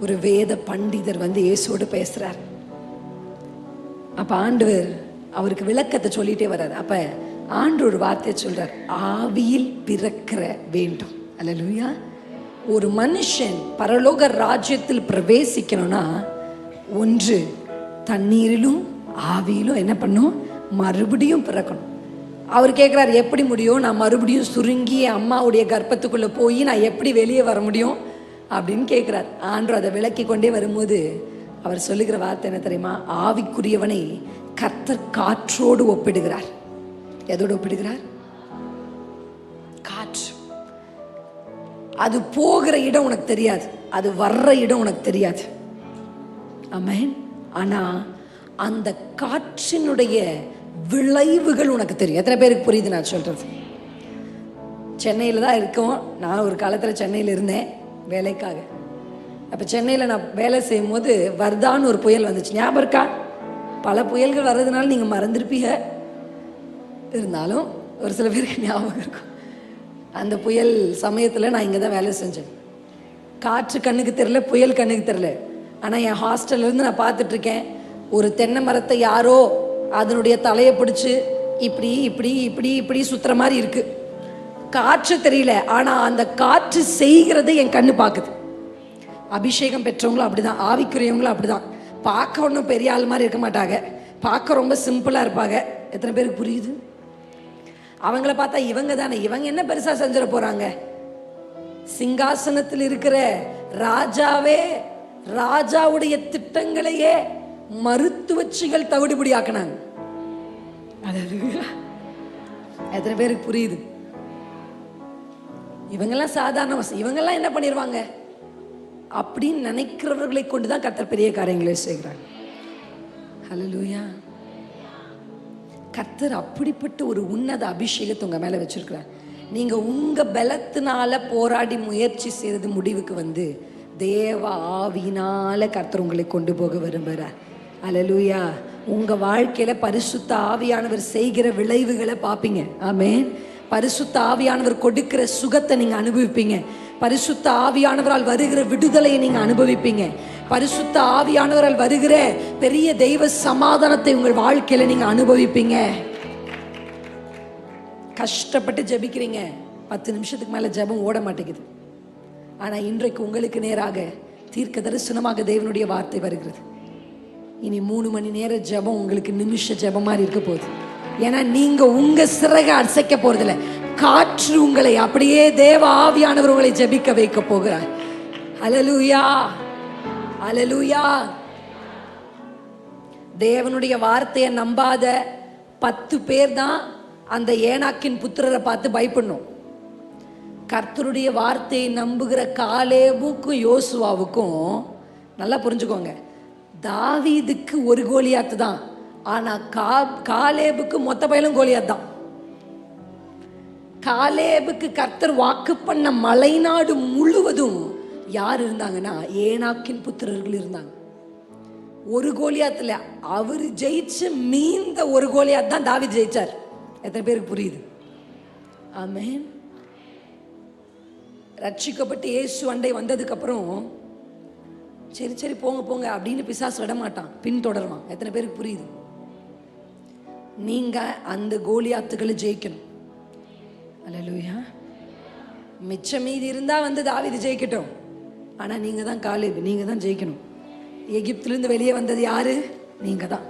ஒரு வேத பண்டிதர் வந்து இயேசுவோடு பேசுறார். அப்ப ஆண்டவர் அவருக்கு விளக்கத்தை சொல்லிட்டே வர்றார். அப்ப ஆண்டவர் ஒரு வார்த்தையை சொல்றார், ஆவியில் பிறக்கிற வேண்டும். அல்லேலூயா. ஒரு மனுஷன் பரலோக ராஜ்யத்தில் பிரவேசிக்கணும்னா ஒன்று தண்ணீரிலும் ஆவியிலும் என்ன பண்ணும்? மறுபடியும் பிறக்கணும். அவர் கேட்குறாரு, எப்படி முடியும்? நான் மறுபடியும் சுருங்கி அம்மாவுடைய கர்ப்பத்துக்குள்ளே போய் நான் எப்படி வெளியே வர முடியும் அப்படின்னு கேட்குறார். ஆண்டவர் அதை விளக்கி கொண்டே வரும்போது அவர் சொல்லுகிற வார்த்தை என்ன தெரியுமா? ஆவிக்குரியவனை கர்த்தர் காற்றோடு ஒப்பிடுகிறார். எதோடு ஒப்பிடுகிறார்? காற்று. அது போகிற இடம் உனக்கு தெரியாது, அது வர்ற இடம் உனக்கு தெரியாது. ஆமென். ஆனா அந்த காற்றினுடைய விளைவுகள் உனக்கு தெரியும். எத்தனை பேருக்கு புரியுது நான் சொல்றது? சென்னையில் தான் இருக்கோம். நான் ஒரு காலத்தில் சென்னையில் இருந்தேன் வேலைக்காக. அப்போ சென்னையில் நான் வேலை செய்யும் போது வர்தான்னு ஒரு புயல் வந்துச்சு. ஞாபகம் இருக்கா? பல புயல்கள் வர்றதுனால நீங்கள் மறந்துருப்பீங்க, இருந்தாலும் ஒரு சில பேருக்கு ஞாபகம் இருக்கும். அந்த புயல் சமயத்தில் நான் இங்கே தான் வேலை செஞ்சேன். காற்று கண்ணுக்கு தெரியல, புயல் கண்ணுக்கு தெரியல. ஆனால் என் ஹாஸ்டல்லேருந்து நான் பார்த்துட்ருக்கேன், ஒரு தென்னை மரத்தை யாரோ அதனுடைய தலையை பிடிச்சி இப்படி இப்படி இப்படி இப்படி சுற்றுற மாதிரி இருக்குது. காற்று தெரியல, ஆனால் அந்த காற்று செய்கிறதை என் கண்ணு பார்க்குது. அபிஷேகம் பெற்றவங்களும் அப்படிதான், ஆவிக்குரியவங்களும் அப்படிதான். பார்க்க ஒன்றும் பெரிய ஆள் மாதிரி இருக்க மாட்டாங்க, பார்க்க ரொம்ப சிம்பிளாக இருப்பாங்க. எத்தனை பேருக்கு புரியுது? அவங்கள பார்த்தா இவங்க தானே, இவங்க என்ன பெருசாக செஞ்சிட போகிறாங்க? சிங்காசனத்தில் இருக்கிற ராஜாவே ராஜாவுடைய திட்டங்களையே மருத்துவச்சிகள் தவிடுபடி ஆக்கினாங்க. எத்தனை பேருக்கு புரியுது? இவங்கெல்லாம் சாதாரண, இவங்கெல்லாம் என்ன பண்ணிடுவாங்க அப்படின்னு நினைக்கிறவர்களை கொண்டுதான் கர்த்தர் பெரிய காரியங்களை செய்கிறாங்க. ஹல்லேலூயா. கர்த்தர் அப்படிப்பட்ட ஒரு உன்னத அபிஷேகத்தை உங்க மேல வச்சிருக்கிறார். நீங்க உங்க பலத்தினால போராடி முயற்சி செய்யறது முடிவுக்கு வந்து தேவ ஆவியினால கர்த்தர் உங்களை கொண்டு போக விரும்புகிறார். அல்லேலூயா. உங்க வாழ்க்கையில பரிசுத்த ஆவியானவர் செய்கிற விளைவுகளை பார்ப்பீங்க. ஆமென். பரிசுத்த ஆவியானவர் கொடுக்கிற சுகத்தை நீங்க அனுபவிப்பீங்க. பரிசுத்த ஆவியானவரால் வருகிற விடுதலையை நீங்க அனுபவிப்பீங்க. பரிசுத்த ஆவியானவரால் வருகிற பெரிய தெய்வ சமாதானத்தை உங்கள் வாழ்க்கையில நீங்க அனுபவிப்பீங்க. கஷ்டப்பட்டு ஜெபிக்கிறீங்க, 10 நிமிஷத்துக்கு மேல ஜெபம் ஓட மாட்டேங்குது. ஆனா இன்றைக்கு உங்களுக்கு நேராக தீர்க்க தரிசனமாக தேவனுடைய வார்த்தை வருகிறது. இனி 3 மணி நேர ஜெபம் உங்களுக்கு நிமிஷ ஜெபம் மாதிரி இருக்க போகுது. ஏன்னா நீங்க உங்க சிறகை அசைக்க போறதில்ல, காற்று உங்களை அப்படியே தேவ ஆவியானவர் உங்களை ஜெபிக்க வைக்க போகிறார். அல்லேலூயா, அல்லேலூயா. தேவனுடைய வார்த்தையை நம்பாத 10 பேர் தான் அந்த ஏனாக்கின் புத்திரரை பார்த்து பயப்படணும். கர்த்தருடைய வார்த்தையை நம்புகிற காலேபுக்கும் யோசுவாவுக்கும் நல்லா புரிஞ்சுக்கோங்க, தாவீதுக்கு ஒரு கோலியாத்து தான், ஆனா காலேபுக்கு மொத்த பயலும் கோலியாத் தான். காலேபுக்கு கர்த்தர் வாக்கு பண்ண மலைநாடு முழுவதும் யார் இருந்தாங்கன்னா ஏனாக்கின் புத்திரர்கள் இருந்தாங்க. ஒரு கோலியாத்துல அவர் ஜெயிச்சு மீந்த ஒரு கோலியாத் தான் தாவீது ஜெயிச்சார். எத்தனை பேருக்கு புரியுது? ஆமென். ரட்சிக்கப்பட்டு இயேசு அண்டை வந்ததுக்கு அப்புறம் சரி சரி போங்க போங்க அப்படின்னு பிசாசு விட மாட்டான், பின்தொடருவான். எத்தனை பேருக்கு புரியுது? நீங்க அந்த கோலியாத்துக்களை ஜெயிக்கணும். அல்லேலூயா. மிச்ச மீதி இருந்தா வந்து தாவீது ஜெயிக்கட்டும், ஆனா நீங்க தான் காலேப், நீங்க தான் ஜெயிக்கணும். எகிப்திலிருந்து வெளியே வந்தது யாரு? நீங்க தான்.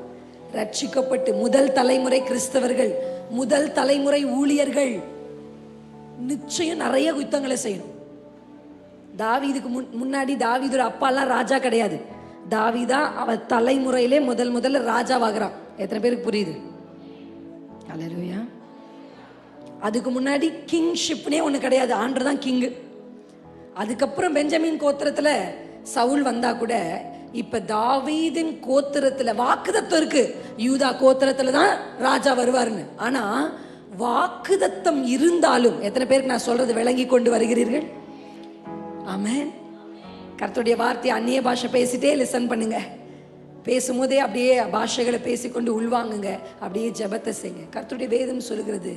ரட்சிக்கப்பட்டு முதல் தலைமுறை கிறிஸ்தவர்கள், முதல் தலைமுறை ஊழியர்கள் நிச்சயம் நிறைய யுத்தங்களை செய்யணும். தாவீதுக்கு முன்னாடி தாவீதோட அப்பாலாம் ராஜா கிடையாது. தாவீதா அவ தலைமுறையிலே முதல்ல ராஜாவாகிறான். எத்தனை பேருக்கு புரியுது? அல்லேலூயா. அதுக்கு முன்னாடி கிங்ஷிப்னே ஒன்று கிடையாது, ஆண்டர் தான் கிங்கு. அதுக்கப்புறம் பெஞ்சமின் கோத்திரத்தில் சவுல் வந்தா கூட இப்ப தாவீதின் கோத்திரத்தில் வாக்குதத்தம் இருக்கு, யூதா கோத்திரத்தில் தான் ராஜா வருவாருன்னு. ஆனா வாக்குதத்தம் இருந்தாலும் எத்தனை பேருக்கு நான் சொல்றது விளங்கி கொண்டு வருகிறீர்கள்? ஆமென். கர்த்தருடைய வார்த்தையை அந்நிய பாஷை பேசிட்டே லிசன் பண்ணுங்க. பேசும்போதே அப்படியே பாஷைகளை பேசிக்கொண்டு உள்வாங்குங்க. அப்படியே ஜெபத்தை செய்யுங்க. கர்த்தருடைய வேதம் சொல்லுகிறது,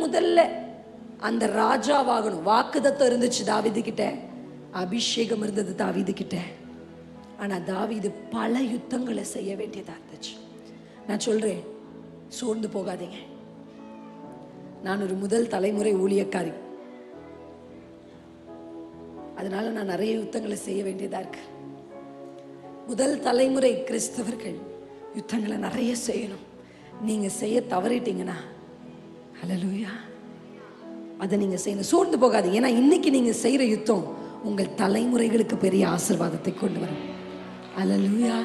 முதல்ல அந்த ராஜாவாகணும். வாக்குதத்தம் இருந்துச்சு தாவீது கிட்ட, அபிஷேகம் இருந்தது தாவீது கிட்ட. ஆனா தாவீது பல யுத்தங்களை செய்ய வேண்டியதா இருந்துச்சு. நான் சொல்றேன், சோர்ந்து போகாதீங்க. நான் ஒரு முதல் தலைமுறை ஊழியக்காரி, அதனால நான் நிறைய யுத்தங்களை செய்ய வேண்டியதா இருக்கு. முதல் தலைமுறை கிறிஸ்தவர்கள் யுத்தங்களை நிறைய செய்யணும். நீங்க செய்ய தவறிட்டீங்கன்னா ஹல்லேலூயா, அதை நீங்க செய்யணும். சோர்ந்து போகாதீங்க. ஏன்னா இன்னைக்கு நீங்க செய்யற யுத்தம் உங்கள் தலைமுறைகளுக்கு பெரிய ஆசீர்வாதத்தை கொண்டு வரும். ஹல்லேலூயா.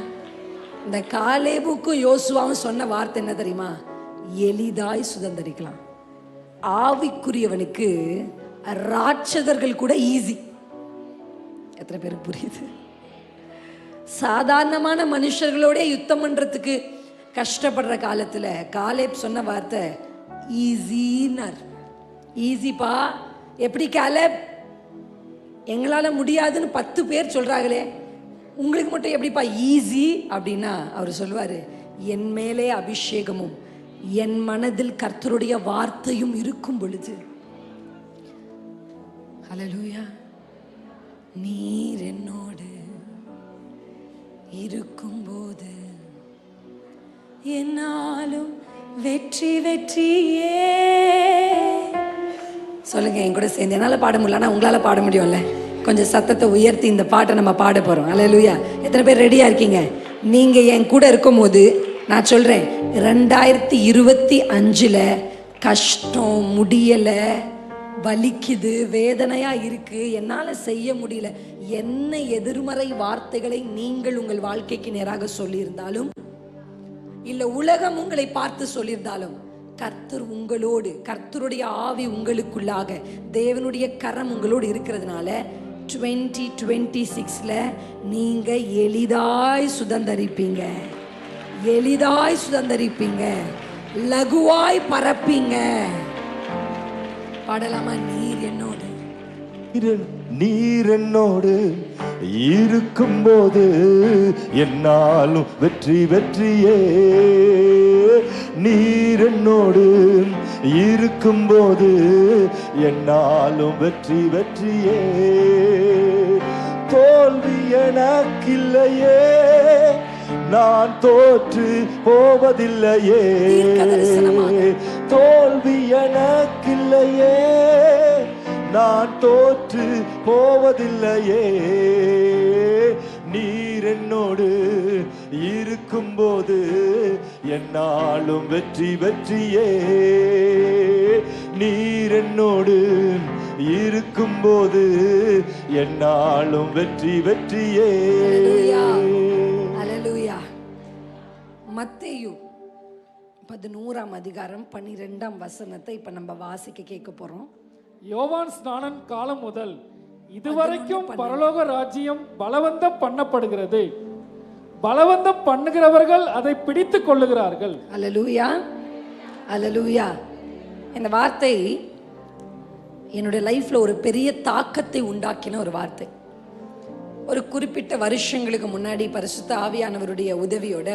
இந்த காலேபுக்கும் யோசுவாவும் சொன்ன வார்த்தை என்ன தெரியுமா? எளிதாய் சுதந்தரிக்கலாம். ஆவிக்குரியவனுக்கு ராட்சதர்கள் கூட ஈஸி. எத்தனை பேருக்கு புரியுது? சாதாரணமான மனுஷர்களோட யுத்தம் பண்றதுக்கு கஷ்டப்படுற காலத்துல காலேப் சொன்ன வார்த்தை ஈஸினார். ஈஸிப்பா. எப்படி காலேப்? எங்களால முடியாதுன்னு 10 பேர் சொல்றாங்களே, உங்களுக்கு மட்டும் எப்படிப்பா ஈஸி அப்படின்னா அவர் சொல்லுவாரு, என் மேலே அபிஷேகமும் என் மனதில் கர்த்தருடைய வார்த்தையும் இருக்கும் பொழுது. ஹல்லேலூயா. நீர் என்னோடு இருக்கும்போது என்னாலும் வெற்றி வெற்றியே. சொல்லுங்க என் கூட சேர்ந்து. என்னால பாட முடியல, ஆனா உங்களால பாட முடியும்ல. கொஞ்சம் சத்தத்தை உயர்த்தி இந்த பாட்டை நம்ம பாட போறோம். ஹல்லேலூயா. எத்தனை பேர் ரெடியா இருக்கீங்க? நீங்க என் கூட இருக்கும் போது நான் சொல்றேன், 2025 கஷ்டம், முடியல, வலிக்குது, வேதனையா இருக்கு, என்னால செய்ய முடியல, என்ன எதிர்மறை வார்த்தைகளை நீங்கள் உங்கள் வாழ்க்கைக்கு நேராக சொல்லியிருந்தாலும், இல்ல உலகம் உங்களை பார்த்து சொல்லியிருந்தாலும், கர்த்தர் உங்களோடு, கர்த்தருடைய ஆவி உங்களுக்குள்ளாக, தேவனுடைய கரம் உங்களோடு இருக்கிறதுனால 2026 நீங்க எளிதாய் சுதந்தரிப்பீங்க. எளிதாய் சுதந்தரிப்பீங்க, லகுவாய் பறப்பீங்க. பாடலாமா? நீர் என்னோடு, நீர் என்னோடு இருக்கும்போது என்னாலும் வெற்றி வெற்றியே. நீர் என்னோடு இருக்கும்போது என்னாலும் வெற்றி வெற்றியே. தோல்வி எனக்கில்லையே, நான் தோற்று போவதில்லையே. தோல்வி எனக்கில்லையே, நான் தோற்று போவதில்லையே. நீர் என்னோடு இருக்கும்போது என்னாலும் வெற்றி வெற்றியே. நீர் என்னோடு இருக்கும்போது என்னாலும் வெற்றி வெற்றியே. ஹல்லேலூயா. மத்தேயு 11ஆம் அதிகாரம் 12ஆம் வசனத்தை இப்ப நம்ம வாசிக்க கேட்க போறோம். யோவான் ஸ்நானன் காலம் முதல் இதுவரைக்கும் பரலோக ராஜ்யம் பலவந்தம் பண்ணப்படுகிறது, பலவந்தம் பண்ணுகிறவர்கள் அதை பிடித்துக் கொள்ளுகிறார்கள். ஹல்லேலூயா. ஹல்லேலூயா. இந்த வார்த்தை என்னுடைய லைஃப்ல ஒரு பெரிய தாக்கத்தை உண்டாக்கின ஒரு வார்த்தை. ஒரு குறிப்பிட்ட வருஷங்களுக்கு முன்னாடி பரிசுத்த ஆவியானவருடைய உதவியோட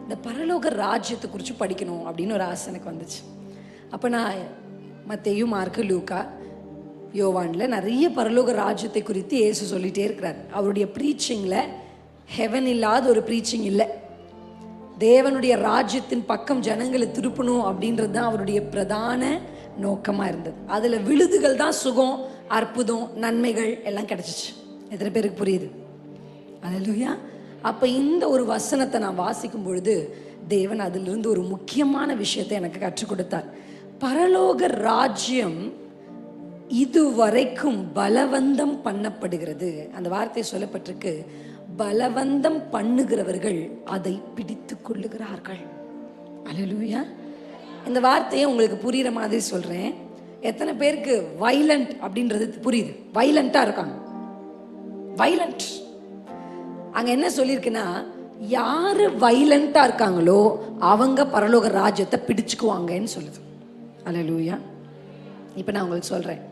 இந்த பரலோக ராஜ்யத்தை குறித்து படிக்கணும் அப்படின்னு ஒரு ஆசை எனக்கு வந்துச்சு. அப்போ நான் மத்தேயு, மார்க்கு, லூக்கா, யோவானில் நிறைய பரலோக ராஜ்யத்தை குறித்து இயேசு சொல்லிகிட்டே இருக்கிறார். அவருடைய ப்ரீச்சிங்கில் ஹெவன் இல்லாத ஒரு ப்ரீச்சிங் இல்லை. தேவனுடைய ராஜ்யத்தின் பக்கம் ஜனங்களை திருப்பணும் அப்படின்றது தான் அவருடைய பிரதான நோக்கமாக இருந்தது. அதில் விழுதுகள் தான் சுகம், அற்புதம், நன்மைகள் எல்லாம் கிடைச்சிச்சு. எத்தனை பேருக்கு புரியுது? ஹல்லேலூயா. அப்போ இந்த ஒரு வசனத்தை நான் வாசிக்கும் பொழுது தேவன் அதிலிருந்து ஒரு முக்கியமான விஷயத்தை எனக்கு கற்றுக் கொடுத்தார். பரலோக ராஜ்யம் இதுவரைக்கும் பலவந்தம் பண்ணப்படுகிறது. அந்த வார்த்தை சொல்லப்பட்டிருக்கு, பலவந்தம் பண்ணுகிறவர்கள் அதை பிடித்து கொள்ளுகிறார்கள். ஹல்லேலூயா. இந்த வார்த்தையை உங்களுக்கு புரிகிற மாதிரி சொல்கிறேன். எத்தனை பேருக்கு வைலண்ட் அப்படின்றது புரியுது? வைலண்ட்டாக இருக்காங்க. வைலண்ட் அங்கே என்ன சொல்லியிருக்குன்னா, யார் வைலண்ட்டாக இருக்காங்களோ அவங்க பரலோக ராஜ்யத்தை பிடிச்சுக்குவாங்கன்னு சொல்லுது. அல்லேலூயா. இப்போ நான் உங்களுக்கு சொல்கிறேன்,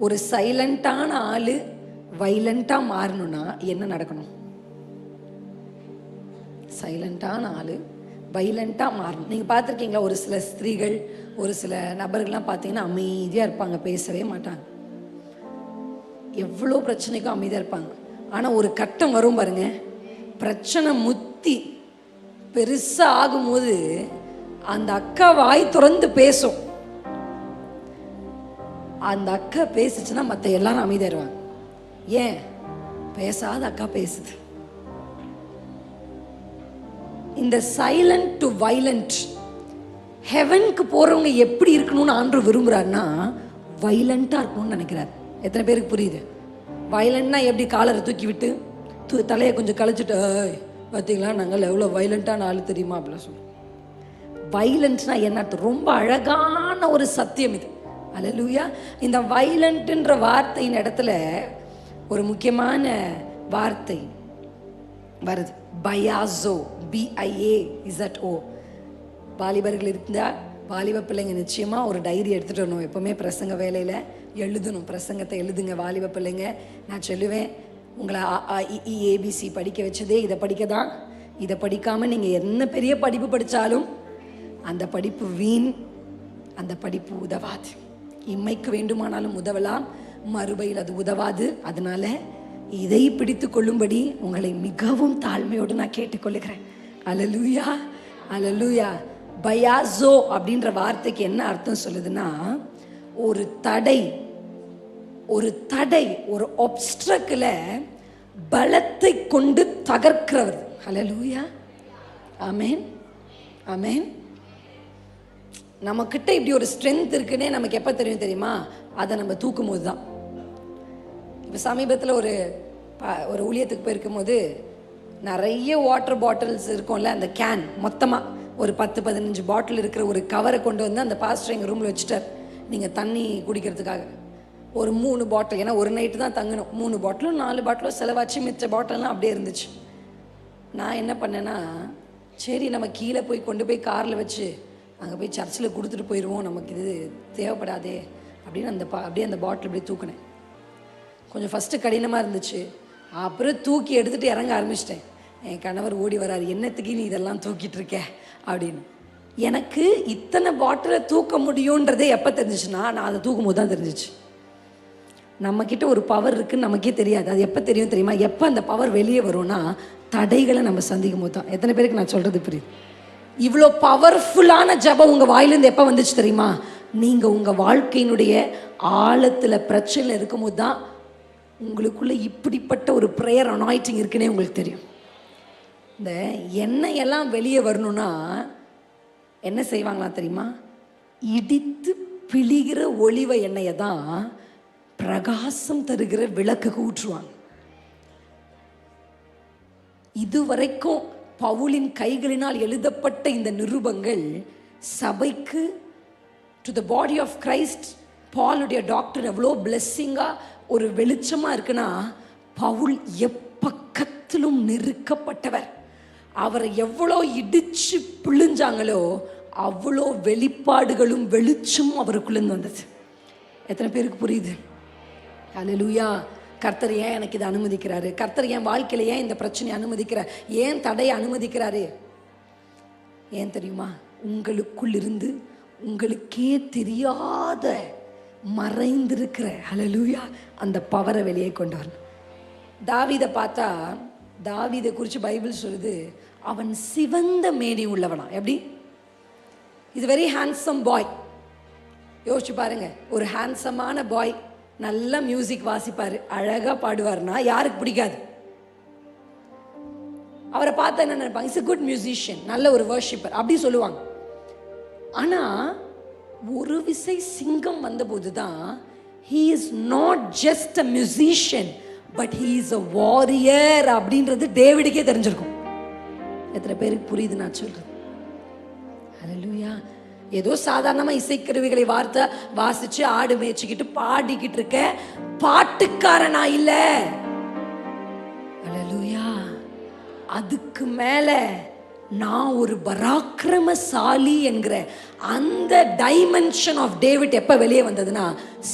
ஒரு சைலண்ட்டான ஆள் வைலண்ட்டாக மாறணும்னா என்ன நடக்கணும்? சைலண்ட்டான ஆள் வைலண்ட்டாக மாறணும். நீங்கள் பார்த்துருக்கீங்களா? ஒரு சில ஸ்திரீகள், ஒரு சில நபர்கள்லாம் பார்த்தீங்கன்னா அமைதியாக இருப்பாங்க, பேசவே மாட்டாங்க. எவ்வளோ பிரச்சனைக்கும் அமைதியாக இருப்பாங்க. ஆனால் ஒரு கட்டம் வரும் பாருங்க, பிரச்சனை முத்தி பெருசாக ஆகும்போது அந்த அக்கா வாய் திறந்து பேசும். அந்த அக்கா பேசுச்சுன்னா மற்ற எல்லாரும் அமைதியாயிருவாங்க. ஏன்? பேசாத அக்கா பேசுது. இந்த சைலண்ட் டு வைலண்ட், ஹெவனுக்கு போறவங்க எப்படி இருக்கணும்னு ஆண்டவர் விரும்புறாருன்னா வைலண்டா இருக்கணும்னு நினைக்கிறார். எத்தனை பேருக்கு புரியுது? வைலண்ட்னா எப்படி? காலரை தூக்கி விட்டு தலையை கொஞ்சம் கழிச்சுட்டு, பார்த்தீங்களா நாங்கள் எவ்வளோ வைலண்டான ஆள் தெரியுமா அப்படிலாம் சொல்லுவோம். வைலண்ட்னா என்ன? ரொம்ப அழகான ஒரு சத்தியம் இது. அல்லேலூயா. இந்த வைலண்ட்ன்ற வார்த்தையின் இடத்துல ஒரு முக்கியமான வார்த்தை வருது, பயாசோ, BIAZO. வாலிபர்கள் இருந்தால் வாலிப பிள்ளைங்க நிச்சயமாக ஒரு டைரி எடுத்துகிட்டு வரணும். எப்போவுமே பிரசங்க வேலையில் எழுதணும். பிரசங்கத்தை எழுதுங்க வாலிப பிள்ளைங்க. நான் சொல்லுவேன், உங்களை ABC படிக்க வச்சதே இதை படிக்க தான். இதை படிக்காமல் நீங்கள் என்ன பெரிய படிப்பு படித்தாலும் அந்த படிப்பு வீண், அந்த படிப்பு உதவாது. இம்மைக்கு வேண்டுமானாலும் உதவலாம், மறுபையில் அது உதவாது. அதனால இதை பிடித்து கொள்ளும்படி உங்களை மிகவும் தாழ்மையோடு நான் கேட்டுக்கொள்ளுகிறேன். அல்லேலூயா, அல்லேலூயா. பயாசோ அப்படின்ற வார்த்தைக்கு என்ன அர்த்தம் சொல்லுதுன்னா, ஒரு தடை, ஒரு தடை, ஒரு ஆப்ஸ்ட்ரக்கிள பலத்தை கொண்டு தகர்க்கிறவர். அல்லேலூயா, ஆமென், ஆமென். நம்மக்கிட்ட இப்படி ஒரு ஸ்ட்ரென்த் இருக்குன்னே நமக்கு எப்போ தெரியும் தெரியுமா? அதை நம்ம தூக்கும் போது தான். இப்போ சமீபத்தில் ஒரு ஊழியத்துக்கு போயிருக்கும் போது நிறைய வாட்டர் பாட்டில்ஸ் இருக்கும்ல, அந்த கேன் மொத்தமாக ஒரு 10-15 பாட்டில் இருக்கிற ஒரு கவரை கொண்டு வந்து அந்த பாஸ்டர் எங்கள் ரூமில் வச்சுட்டார். நீங்கள் தண்ணி குடிக்கிறதுக்காக ஒரு 3 பாட்டில், ஏன்னா ஒரு நைட்டு தான் தங்கணும். 3 பாட்டிலும் 4 பாட்டிலும் செலவாச்சு, மிச்ச பாட்டில்லாம் அப்படியே இருந்துச்சு. நான் என்ன பண்ணேன்னா, சரி நம்ம கீழே போய் கொண்டு போய் காரில் வச்சு அங்கே போய் சர்ச்சில் கொடுத்துட்டு போயிடுவோம், நமக்கு இது தேவைப்படாதே அப்படின்னு அப்படியே அந்த பாட்டில் அப்படியே தூக்கினேன். கொஞ்சம் ஃபஸ்ட்டு கடினமாக இருந்துச்சு. அப்புறம் தூக்கி எடுத்துகிட்டு இறங்க ஆரம்பிச்சிட்டேன். என் கணவர் ஓடி வராரு, என்னத்துக்கு நீ இதெல்லாம் தூக்கிட்டு இருக்க அப்படின்னு. எனக்கு இத்தனை பாட்டிலை தூக்க முடியுன்றதே எப்போ தெரிஞ்சிச்சுன்னா, நான் அதை தூக்கும் போது தான் தெரிஞ்சிச்சு. நம்மக்கிட்ட ஒரு பவர் இருக்குன்னு நமக்கே தெரியாது. அது எப்போ தெரியும் தெரியுமா? எப்போ அந்த பவர் வெளியே வரும்னா, தடைகளை நம்ம சந்திக்கும் போது தான். எத்தனை பேருக்கு நான் சொல்கிறது புரியுது? இவ்வளோ பவர்ஃபுல்லான ஜபம் உங்கள் வாயிலேருந்து எப்போ வந்துச்சு தெரியுமா? நீங்கள் உங்கள் வாழ்க்கையினுடைய ஆழத்தில் பிரச்சனை இருக்கும்போது தான் உங்களுக்குள்ளே இப்படிப்பட்ட ஒரு ப்ரேயர் அனாயிட்டிங் இருக்குன்னே உங்களுக்கு தெரியும். இந்த எண்ணெய் எல்லாம் வெளியே வரணும்னா என்ன செய்வாங்களாம் தெரியுமா? இடித்து பிழிகிற ஒளிவ எண்ணெயை தான் பிரகாசம் தருகிற விளக்குக்கு ஊற்றுவாங்க. இதுவரைக்கும் பவுலின் கைகளினால் எழுதப்பட்ட இந்த நிருபங்கள் சபைக்கு, to the body of Christ, பாலுடைய டாக்டர் எவ்வளோ பிளெஸ்ஸிங்காக ஒரு வெளிச்சமாக இருக்குன்னா, பவுல் எப்பக்கத்திலும் நெருக்கப்பட்டவர். அவரை எவ்வளோ இடிச்சு பிழிஞ்சாங்களோ அவ்வளோ வெளிப்பாடுகளும் வெளிச்சமும் அவருக்குள்ளேருந்து வந்தது. எத்தனை பேருக்கு புரியுது? அல்லேலூயா. கர்த்தர் ஏன் எனக்கு இதை அனுமதிக்கிறாரு? கர்த்தர் என் வாழ்க்கையில் ஏன் இந்த பிரச்சனையை அனுமதிக்கிறார்? ஏன் தடையை அனுமதிக்கிறாரு? ஏன் தெரியுமா? உங்களுக்குள் இருந்து உங்களுக்கே தெரியாத மறைந்திருக்கிற அல்லேலூயா அந்த பவரை வெளியே கொண்டு வரணும். தாவீதை பார்த்தா, தாவீதை குறித்து பைபிள் சொல்லுது, அவன் சிவந்த மேனி உள்ளவனா. எப்படி? இது வெரி ஹேண்ட்ஸம் பாய். யோசிச்சு பாருங்க, ஒரு ஹேண்ட்ஸமான பாய் நல்ல மியூசிக் வாசிப்பார், அழகாக பாடுவார்னா யாருக்கு பிடிக்காது? அவரை பார்த்தா என்ன நினைப்பாங்க? இட்ஸ் a குட் மியூசிஷியன், நல்ல ஒரு வர்ஷிப்பர் அப்படி சொல்லுவாங்க. ஆனால் ஒரு விசை சிங்கம் வந்தபோது தான், he is not just a musician but he is a warrior அப்படின்றது டேவிடுக்கே தெரிஞ்சிருக்கும். எத்தனை பேருக்கு புரியுது நான் சொல்றது? அல்லேலூயா. ஏதோ சாதாரணமா இசைக்கருவிகளை வாசிச்சு ஆடு மேய்ச்சிக்கிட்டு பாடிக்கிட்டு இருக்க பாட்டுக்காரனா இல்ல. அல்லேலூயா. அதுக்கு மேல நான் ஒரு பராக்கிரமசாலி என்கிற அந்த டைமென்ஷன் ஆஃப் டேவிட் எப்ப வெளியே வந்ததுன்னா,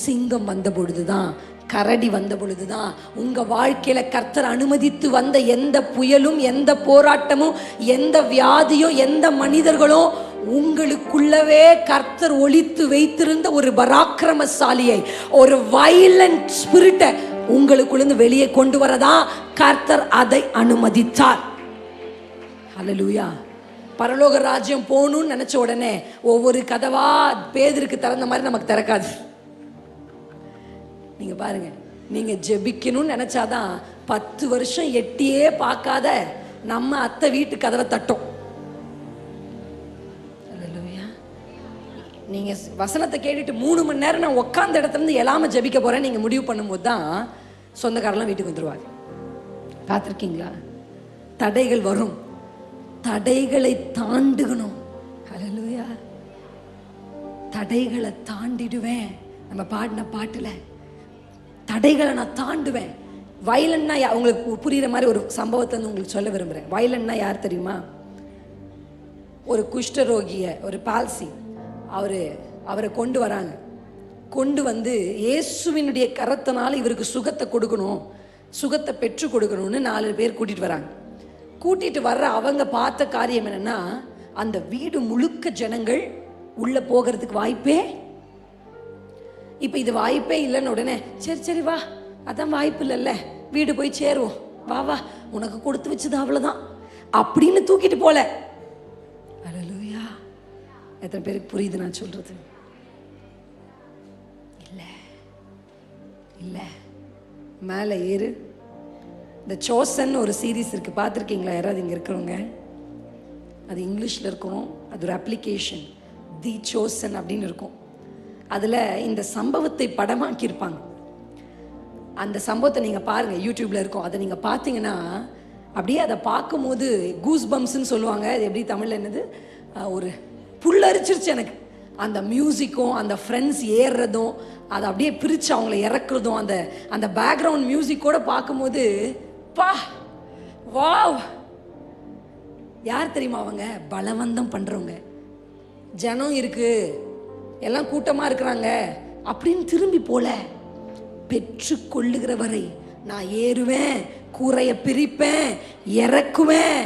சிங்கம் வந்த பொழுதுதான், கரடி வந்த பொழுதுதான். உங்க வாழ்க்கையில கர்த்தர் அனுமதித்து வந்த எந்த புயலும், எந்த போராட்டமும், எந்த வியாதியும், எந்த மனிதர்களும் உங்களுக்குள்ளவே கர்த்தர் ஒளித்து வைத்திருந்த ஒரு பராக்கிரமசாலியை, ஒரு வயலண்ட் ஸ்பிரிட்டை உங்களுக்குள்ள வெளியே கொண்டு வரதா கர்த்தர் அதை அனுமதித்தார். ஹல்லேலூயா. பரலோக ராஜ்யம் போகணும்னு நினைச்ச உடனே ஒவ்வொரு கதவா பேதுருக்கு திறந்த மாதிரி நமக்கு திறக்காது. நீங்க பாருங்க, நீங்க ஜெபிக்கணும்னு நினைச்சாதான் 10 வருஷம் எட்டியே பார்க்காத நம்ம அத்தை வீட்டு கதவை தட்டும். நீங்க வசனத்தை கேட்டுட்டு 3 மணி நேரம் நான் உட்கார்ந்த இடத்துல இருந்து எழாம ஜெபிக்க போறேன் நீங்க முடிவு பண்ணும்போது தான் சொந்தக்காரெல்லாம் வீட்டுக்கு வந்துருவாங்க. பார்த்துருக்கீங்களா? தடைகள் வரும், தடைகளை தாண்டுகணும். ஹல்லேலூயா. தடைகளை தாண்டிடுவேன். நம்ம பாடின பாட்டுல தடைகளை நான் தாண்டுவேன். வயலன்னா உங்களுக்கு புரியுற மாதிரி ஒரு சம்பவத்தை வந்து உங்களுக்கு சொல்ல விரும்புகிறேன். வயலன்னா யார் தெரியுமா? ஒரு குஷ்டரோகிய, ஒரு பால்சி, அவரை கொண்டு வராங்க. கொண்டு வந்து இயேசுவினுடைய கரத்தினால இவருக்கு சுகத்தை கொடுக்கணும், சுகத்தை பெற்று கொடுக்கணும்னு 4 பேர் கூட்டிட்டு வராங்க. கூட்டிட்டு வர்ற அவங்க பார்த்த காரியம் என்னன்னா, அந்த வீடு முழுக்க ஜனங்கள் உள்ள போகிறதுக்கு வாய்ப்பே. இப்ப இது வாய்ப்பே இல்லைன்னு உடனே சரி சரி வா, அதான் வாய்ப்பு இல்லைல்ல, வீடு போய் சேருவோம், வா வா உனக்கு கொடுத்து வச்சது அவ்வளவுதான் அப்படின்னு தூக்கிட்டு போல. அல்லேலூயா. எத்தனை பேருக்கு புரியுது நான் சொல்றது? இல்ல இல்ல, மேல ஏறு. இந்த சோசன் ஒரு சீரீஸ் இருக்கு, பார்த்துருக்கீங்களா யாராவது இங்க இருக்கிறவங்க? அது இங்கிலீஷ்ல இருக்கும், அது ஒரு அப்ளிகேஷன், தி சோசன் அப்படின்னு இருக்கும். அதில் இந்த சம்பவத்தை படமாக்கியிருப்பாங்க. அந்த சம்பவத்தை நீங்கள் பாருங்கள், யூடியூப்பில் இருக்கும். அதை நீங்கள் பார்த்தீங்கன்னா அப்படியே அதை பார்க்கும்போது கூஸ் பம்ப்ஸ்ன்னு சொல்லுவாங்க. அது எப்படி தமிழில் என்னது, ஒரு புல்லரிச்சிருச்சு எனக்கு. அந்த மியூசிக்கும் அந்த ஃப்ரெண்ட்ஸ் ஏறுறதும் அதை அப்படியே பிரித்து அவங்கள இறக்குறதும் அந்த அந்த பேக்ரவுண்ட் மியூசிக்கோடு பார்க்கும்போது பா வாவ். யார் தெரியுமா அவங்க? பலவந்தம் பண்ணுறவங்க. ஜனம் இருக்குது, எல்லாம் கூட்டமாக இருக்கிறாங்க அப்படின்னு திரும்பி போல, பெற்று கொள்ளுகிறவரை நான் ஏறுவேன், கூரையை பிரிப்பேன், இறக்குவேன்.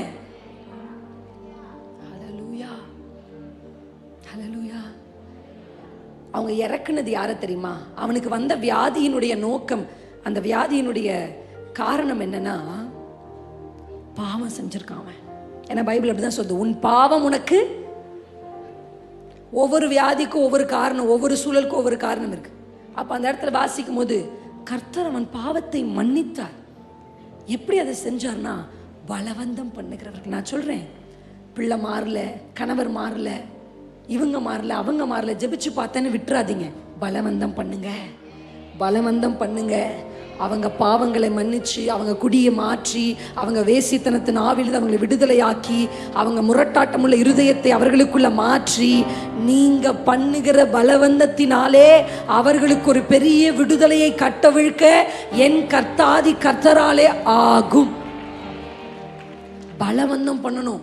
ஹல்லேலூயா ஹல்லேலூயா. அவங்க இறக்குனது யாரை தெரியுமா? அவனுக்கு வந்த வியாதியினுடைய நோக்கம், அந்த வியாதியினுடைய காரணம் என்னன்னா, பாவம் செஞ்சிருக்கான் அவன். ஏன்னா பைபிள் அப்படிதான் சொல்லுது, உன் பாவம் உனக்கு. ஒவ்வொரு வியாதிக்கும் ஒவ்வொரு காரணம், ஒவ்வொரு சூழலுக்கும் ஒவ்வொரு காரணம் இருக்கு. அப்ப அந்த இடத்துல வாசிக்கும் போது கர்த்தர் அவன் பாவத்தை மன்னித்தார். எப்படி அதை செஞ்சார்னா, பலவந்தம் பண்ணுகிறவர்கள். நான் சொல்றேன், பிள்ளை மாறல, கணவர் மாறல, இவங்க மாறல, அவங்க மாறல, ஜெபிச்சு பார்த்தேன்னு விட்டுறாதீங்க. பலவந்தம் பண்ணுங்க, பலவந்தம் பண்ணுங்க. அவங்க பாவங்களை மன்னிச்சு, அவங்க குடியை மாற்றி, அவங்க வேசித்தனத்தின் ஆவிலிருந்து அவங்களை விடுதலையாக்கி, அவங்க முரட்டாட்டமுள்ள இருதயத்தை அவர்களுக்குள்ள மாற்றி, நீங்க பண்ணுகிற பலவந்தத்தினாலே அவர்களுக்கு ஒரு பெரிய விடுதலையை கட்டவிழ்க்க என் கர்த்தாதி கர்த்தராலே ஆகும். பலவந்தம் பண்ணணும்.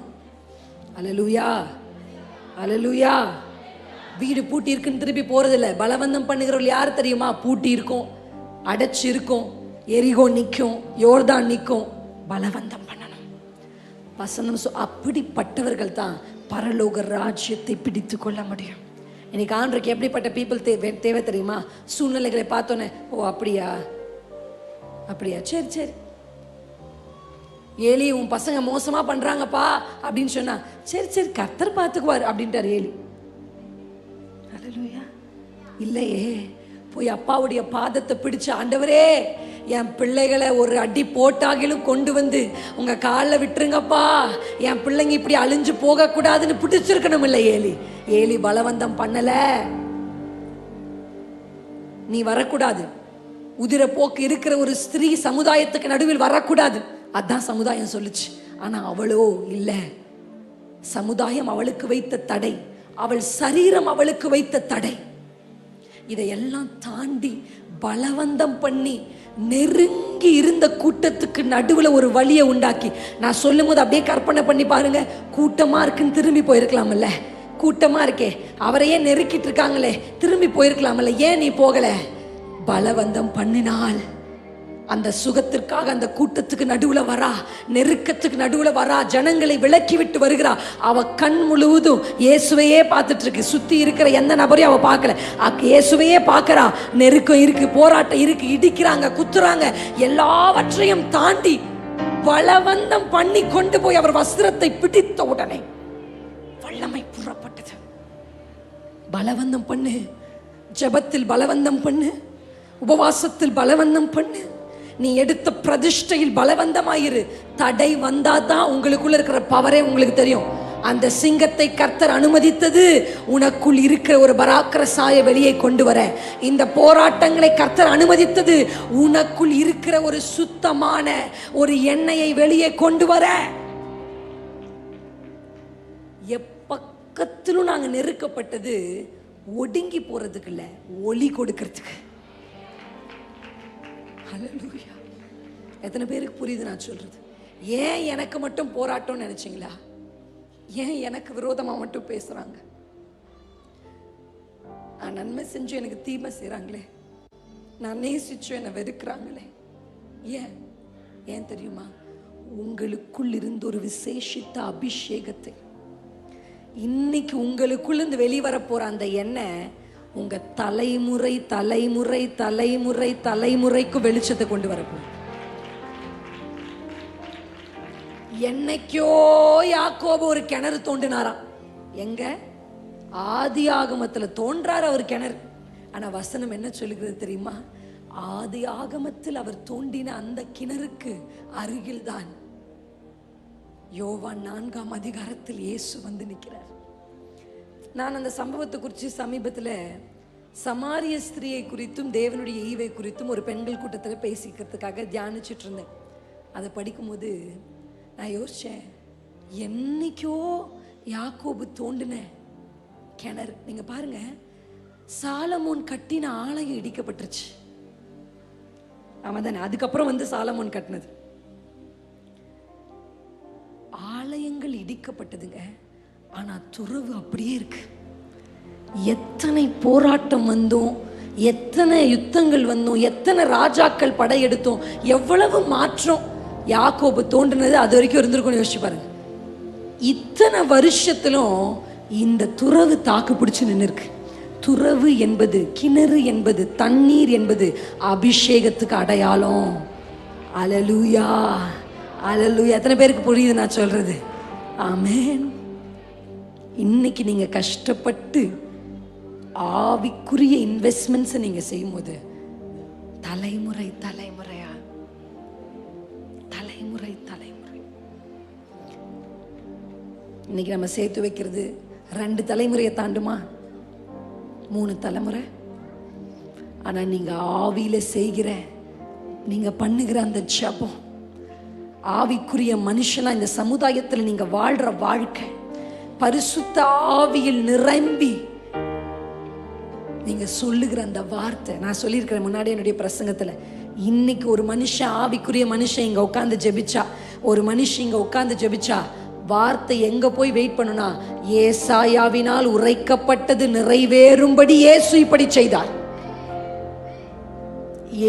அல்லேலூயா அல்லேலூயா. வீடு பூட்டி இருக்குன்னு திருப்பி போறதில்லை. பலவந்தம் பண்ணுகிறவர்கள் யார் தெரியுமா? பூட்டி இருக்கும், அடைச்சு இருக்கும், எரிகோ நிற்கும், யோர்தான் நிற்கும். பலவந்தம் பண்ணணும். வசனம் அப்படிப்பட்டவர்கள் தான் பரலோக ராஜ்யத்தை பிடித்து கொள்ள முடியும். இன்னைக்கு ஆண்டருக்கு எப்படிப்பட்ட பீப்புள் தேவை தெரியுமா? சூழ்நிலைகளை பார்த்தோன்னே, ஓ அப்படியா அப்படியா, சரி சரி, ஏலி உன் பசங்க மோசமா பண்றாங்கப்பா அப்படின்னு சொன்னா, சரி சரி கர்த்தர் பார்த்துக்குவார் அப்படின்ட்டார் ஏலி. அல்லேலூயா. இல்லையே, போய் அப்பாவுடைய பாதத்தை பிடிச்சு, ஆண்டவரே என் பிள்ளைகளை ஒரு அடி போட்டாகிலும் கொண்டு வந்து உங்க காலில் விட்டுருங்கப்பா, என் பிள்ளைங்க இப்படி அழிஞ்சு போக கூடாதுன்னு பிடிச்சிருக்கணும். இல்லை, ஏலி பலவந்தம் பண்ணல. நீ வரக்கூடாது, உதிர போக்கு இருக்கிற ஒரு ஸ்திரீ சமுதாயத்துக்கு நடுவில் வரக்கூடாது, அதான் சமுதாயம் சொல்லுச்சு. ஆனா அவளோ இல்ல, சமுதாயம் அவளுக்கு வைத்த தடை, அவள் சரீரம் அவளுக்கு வைத்த தடை. இதையெல்லாம் தாண்டி பலவந்தம் பண்ணி நெருங்கி இருந்த கூட்டத்துக்கு நடுவில் ஒரு வழியை உண்டாக்கி, நான் சொல்லும் போது அப்படியே கற்பனை பண்ணி பாருங்க, கூட்டமா இருக்குன்னு திரும்பி போயிருக்கலாம்ல, கூட்டமா இருக்கே அவரையே நெருக்கிட்டு இருக்காங்களே திரும்பி போயிருக்கலாம்ல, ஏன் நீ போகல? பலவந்தம் பண்ணினால் அந்த சுகத்திற்காக அந்த கூட்டத்துக்கு நடுவுல வரா, நெருக்கத்துக்கு நடுவுல வரா, ஜனங்களை விலக்கி விட்டு வருகிறா. அவ கண் முழுவதும் இயேசுவையே பார்த்துட்டு இருக்கு, சுத்தி இருக்கிற எந்த நபரையும் அவ பார்க்கல, இயேசுவையே பார்க்கறா. நெருக்கம் இருக்கு, போராட்டம் இருக்கு, இடிக்கிறாங்க, குத்துறாங்க, எல்லாவற்றையும் தாண்டி பலவந்தம் பண்ணி கொண்டு போய் அவர் வஸ்திரத்தை பிடித்த உடனே வல்லமை புறப்பட்டது. பலவந்தம் பண்ணு, ஜெபத்தில் பலவந்தம் பண்ணு, உபவாசத்தில் பலவந்தம் பண்ணு, நீ எடுத்த பிரதிஷ்டையில் பலவந்தமாயிரு. தடை வந்தாதான் உங்களுக்குள்ள இருக்கிற பவரே உங்களுக்கு தெரியும். அந்த சிங்கத்தை கர்த்தர் அனுமதித்தது உனக்குள் இருக்கிற ஒரு பராக்கிரசாய வெளியே கொண்டு வர. இந்த போராட்டங்களை கர்த்தர் அனுமதித்தது உனக்குள் இருக்கிற ஒரு சுத்தமான ஒரு எண்ணெயை வெளியே கொண்டு வர. எப்பக்கத்திலும் நாங்க நெருக்கப்பட்டது ஒடுங்கி போறதுக்கு இல்ல, ஒளி கொடுக்கிறதுக்கு. ஹல்லேலூயா. எத்தனை பேருக்கு புரியுது நான் சொல்றது? ஏன் எனக்கு மட்டும் போராட்டம் நினைச்சீங்களா? ஏன் எனக்கு விரோதமா மட்டும் பேசுறாங்க? நான் நன்மை செஞ்சு எனக்கு தீமை செய்றாங்களே, நான் நேசிச்சு என்னை வெறுக்கிறாங்களே, ஏன்? ஏன் தெரியுமா? உங்களுக்குள் இருந்து ஒரு விசேஷித்த அபிஷேகத்தை இன்னைக்கு உங்களுக்குள்ள இருந்து வெளிவர போற அந்த எண்ணெய் உங்க தலைமுறை தலைமுறை தலைமுறை தலைமுறைக்கு வெளிச்சத்தை கொண்டு வரப்போம். என்னைக்கோ யாக்கோபு ஒரு கிணறு தோண்டினாராம். எங்க? ஆதி ஆகமத்துல தோன்றாரு அவர் கிணறு. ஆனா வசனம் என்ன சொல்லுகிறது தெரியுமா? ஆதி ஆகமத்தில் அவர் தோண்டின அந்த கிணறுக்கு அருகில் தான் யோவான் 4ஆம் அதிகாரத்தில் இயேசு வந்து நிற்கிறார். நான் அந்த சம்பவத்தை குறித்து சமீபத்தில் சமாரிய ஸ்திரியை குறித்தும் தேவனுடைய ஈவை குறித்தும் ஒரு பெண்கள் கூட்டத்தில் பேசிக்கிறதுக்காக தியானிச்சுட்டு இருந்தேன். அதை படிக்கும்போது நான் யோசித்தேன், என்னைக்கோ யாக்கோபு தோண்டின கிணறு. நீங்க பாருங்க, சாலமோன் கட்டின ஆலயம் இடிக்கப்பட்டுருச்சு. ஆமா தானே? அதுக்கப்புறம் வந்து சாலமோன் கட்டினது. ஆலயங்கள் இடிக்கப்பட்டதுங்க, ஆனா துறவு அப்படியே இருக்கு. எத்தனை போராட்டம் வந்தோம், எத்தனை யுத்தங்கள் வந்தோம், எத்தனை ராஜாக்கள் படையெடுத்தோம், எவ்வளவு மாற்றம் யாக்கோபு தோன்றினது அது வரைக்கும் இருந்திருக்கும்னு யோசிச்சு பாருங்க. இத்தனை வருஷத்திலும் இந்த துறவு தாக்கு பிடிச்சு நின்று இருக்கு. துறவு என்பது, கிணறு என்பது, தண்ணீர் என்பது அபிஷேகத்துக்கு அடையாளம். அல்லேலூயா, அல்லேலூயா. எத்தனை பேருக்கு புரியுது நான் சொல்றது? ஆமென். இன்னைக்கு நீங்க கஷ்டப்பட்டு ஆவிக்குரிய இன்வெஸ்ட்மெண்ட்ஸ் நீங்க செய்யும் போது தலைமுறை தலைமுறையா, தலைமுறை தலைமுறை, இன்னைக்கு நம்ம சேர்த்து வைக்கிறது 2 தலைமுறையை தாண்டுமா? 3 தலைமுறை. ஆனா நீங்க ஆவியில செய்கிற, நீங்க பண்ணுகிற அந்த ஜெபம், ஆவிக்குரிய மனுஷனா இந்த சமுதாயத்தில் நீங்க வாழ்ற வாழ்க்கை, பரிசுத்த ஆவியில் நிரம்பி நீங்க சொல்லுகிற அந்த வார்த்தை. நான் சொல்லியிருக்கிறேன் முன்னாடி என்னுடைய பிரசங்கத்துல, இன்னைக்கு ஒரு மனுஷன், ஆவிக்குரிய மனுஷன் இங்க உட்கார்ந்து ஜெபிச்சா, ஒரு மனுஷன் இங்க உட்கார்ந்து ஜெபிச்சா, வார்த்தை எங்க போய் வெயிட் பண்ணுனா, ஏசாயாவினால் உரைக்கப்பட்டது நிறைவேறும்படி இயேசு இப்படி செய்தார்.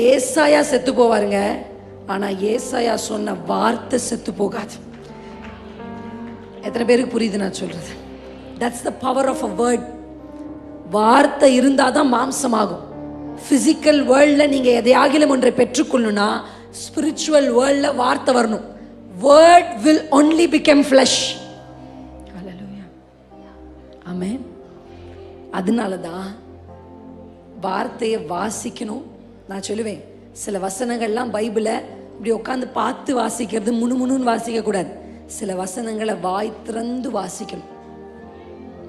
ஏசாயா செத்து போவாருங்க, ஆனா ஏசாயா சொன்ன வார்த்தை செத்து போகாது. எத்தனை பேருக்கு புரியுது நான் சொல்றது? That's the power of a word. வார்த்தை இருந்தாதான் மாம்சமாகும். பிசிக்கல் வேர்ல்ட்ல நீங்க எதையாகிலும் ஒன்றை பெற்றுக்கொள்ளணும்னா ஸ்பிரிச்சுவல் வேர்ல்ட்ல வார்த்தை வரணும். Word will only become flesh. Hallelujah. Amen. அதனாலதான் வார்த்தையை வாசிக்கணும். நான் சொல்லுவேன், சில வசனங்கள்லாம் பைபிளை இப்படி உட்காந்து பார்த்து வாசிக்கிறது, முணுமுணுன்னு வாசிக்க கூடாது. சில வசனங்களை வாய் திறந்து வாசிக்கணும்.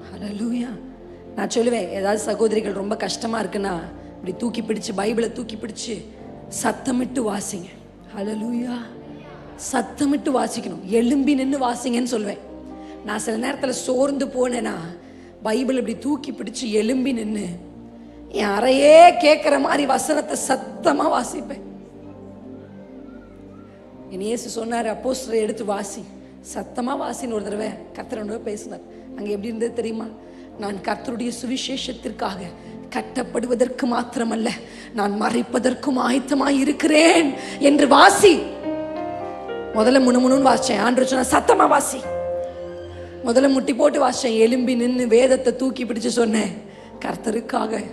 ஹல்லேலூயா. நான் சொல்லுவேன், ஏதாவது சகோதரிகள் ரொம்ப கஷ்டமா இருக்குன்னா இப்படி தூக்கி பிடிச்சு, பைபிளை தூக்கி பிடிச்சு சத்தமிட்டு வாசிங்க. ஹல்லேலூயா. சத்தமிட்டு வாசிக்கணும். எழும்பி நின்று வாசிங்கன்னு சொல்லுவேன். நான் சில நேரத்தில் சோர்ந்து போனேன்னா பைபிள் இப்படி தூக்கி பிடிச்சு எலும்பி நின்று என் அறையே கேட்குற மாதிரி வசனத்தை சத்தமா வாசிப்பேன். என் இயேசு சொன்னார், அப்போஸ்தலரை எடுத்து வாசி, சத்தமா வாசின்னு ஒரு தடவை கர்த்தரோட பேசினார். அங்க எப்படி இருந்தது தெரியுமா? நான் கர்த்தருடைய சுவிசேஷத்திற்காக கட்டப்படுவதற்கு மாத்திரமல்ல, நான் மறைப்பதற்கும் ஆயத்தமாய் இருக்கிறேன் என்று வாசி. முதல்ல முணுமுணுன்னு வாசிச்சேன். ஆண்டவர் சொன்ன சத்தமா வாசி. முதல்ல முட்டி போட்டு வாசிச்சேன். எலும்பி நின்று வேதத்தை தூக்கி பிடிச்சு சொன்னேன், கர்த்தருக்காக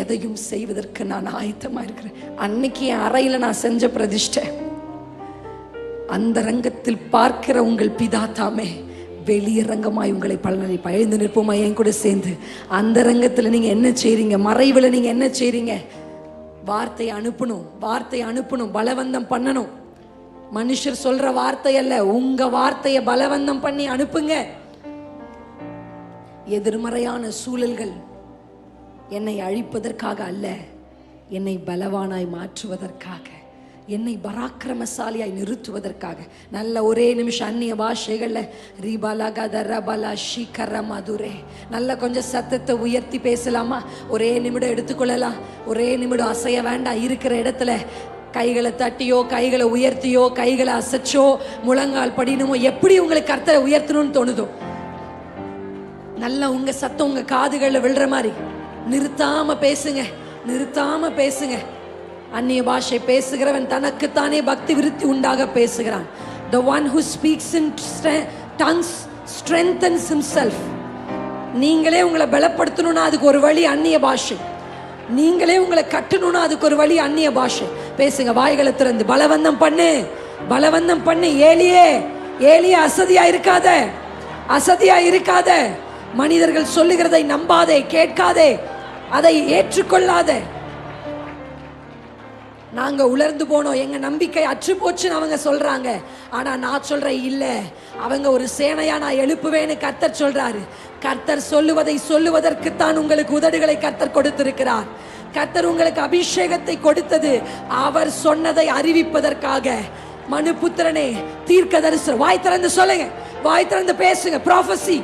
எதையும் செய்வதற்கு நான் ஆயத்தமா இருக்கிறேன். அன்னைக்கு என் அறையில நான் செஞ்ச பிரதிஷ்டை, அந்த ரங்கத்தில் பார்க்கிற உங்கள் பிதா தாமே வெளியரங்கமாய் உங்களை பலனளிப்பா. எழுந்து நிற்போமா என் கூட சேர்ந்து? அந்த ரங்கத்தில் நீங்க என்ன செய்றீங்க? மறைவில் நீங்க என்ன செய்றீங்க? வார்த்தை அனுப்பணும், வார்த்தை அனுப்பணும், பலவந்தம் பண்ணணும். மனுஷர் சொல்ற வார்த்தை அல்ல, உங்க வார்த்தையை பலவந்தம் பண்ணி அனுப்புங்க. எதிர்மறையான சூழல்கள் என்னை அழிப்பதற்காக அல்ல, என்னை பலவானாய் மாற்றுவதற்காக, என்னை பராக்கிரமசாலியாய் நிறுத்துவதற்காக. நல்ல ஒரே நிமிஷம் அந்நிய பாஷைகள்ல மதுரே நல்ல கொஞ்சம் சத்தத்தை உயர்த்தி பேசலாமா? ஒரே நிமிடம் எடுத்துக்கொள்ளலாம். ஒரே நிமிடம் அசைய வேண்டாம். இருக்கிற இடத்துல கைகளை தட்டியோ கைகளை உயர்த்தியோ கைகளை அசைச்சோ முழங்கால் படினுமோ, எப்படி உங்களுக்கு கர்த்தரை உயர்த்தணும்னு தோணுதோ நல்லா உங்க சத்தம் உங்க காதுகள்ல விழுற மாதிரி நிறுத்தாம பேசுங்க, நிறுத்தாம பேசுங்க. அந்நிய பாஷை பேசுகிறவன் தனக்குத்தானே பக்தி விருத்தி உண்டாக பேசுகிறான். The one who speaks in tongues strengthens himself. நீங்களே உங்களை பலப்படுத்தணும்னா அதுக்கு ஒரு வழி அந்நிய பாஷை. நீங்களே உங்களை கட்டணும்னா அதுக்கு ஒரு வழி அந்நிய பாஷை. பேசுங்க, வாய்களை திறந்து பலவந்தம் பண்ணு, பலவந்தம் பண்ணு. ஏலியே ஏலியே அசதியா இருக்காத, அசதியா இருக்காத. மனிதர்கள் சொல்லுகிறதை நம்பாதே, கேட்காதே, அதை ஏற்றுக்கொள்ளாதே. நாங்க உலர்ந்து போனோம், எங்க நம்பிக்கை அற்று போச்சுன்னு அவங்க சொல்றாங்க. ஆனா நான் சொல்றேன், இல்ல, அவங்க ஒரு சேனையா நான் எழுப்புவேன்னு கர்த்தர் சொல்றாரு. கர்த்தர் சொல்லுவதை சொல்லுவதற்குத்தான் உங்களுக்கு உதடுகளை கர்த்தர் கொடுத்திருக்கிறார். கர்த்தர் உங்களுக்கு அபிஷேகத்தை கொடுத்தது அவர் சொன்னதை அறிவிப்பதற்காக. மனுபுத்திரனே, தீர்க்க தரிசனம் வாய் திறந்து சொல்லுங்க, வாய் திறந்து பேசுங்க. ப்ராஃபசி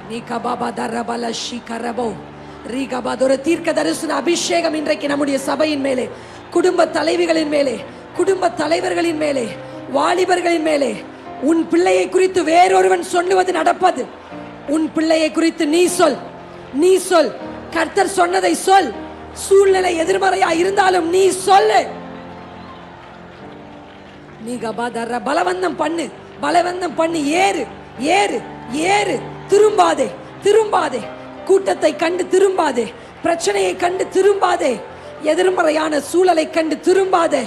நீ கபாபா தரபல ஷிகரபோ ரீகபாத். ஒரு தீர்க்க தரிசன அபிஷேகம் இன்றைக்கு நம்முடைய சபையின் மேலே, குடும்ப தலைவிகளின் மேலே, குடும்ப தலைவர்களின் மேலே, வாலிபர்களின் மேலே. உன் பிள்ளையை குறித்து வேறொருவன் சொல்லுவது நடப்பது. உன் பிள்ளையை குறித்து நீ சொல், நீ சொல். கர்த்தர் சொன்னதை சொல். சூழ்நிலை எதிர்மறையா இருந்தாலும் நீ சொல்லு. நீ கபாதர பலவந்தம் பண்ணு, பலவந்தம் பண்ணி ஏறு, ஏறு, ஏறு. திரும்பாதே, திரும்பாதே. கூட்டத்தை கண்டு திரும்பாதே, பிரச்சனையை கண்டு திரும்பாதே, எதிர்மறையான சூழலை கண்டு திரும்பாதே.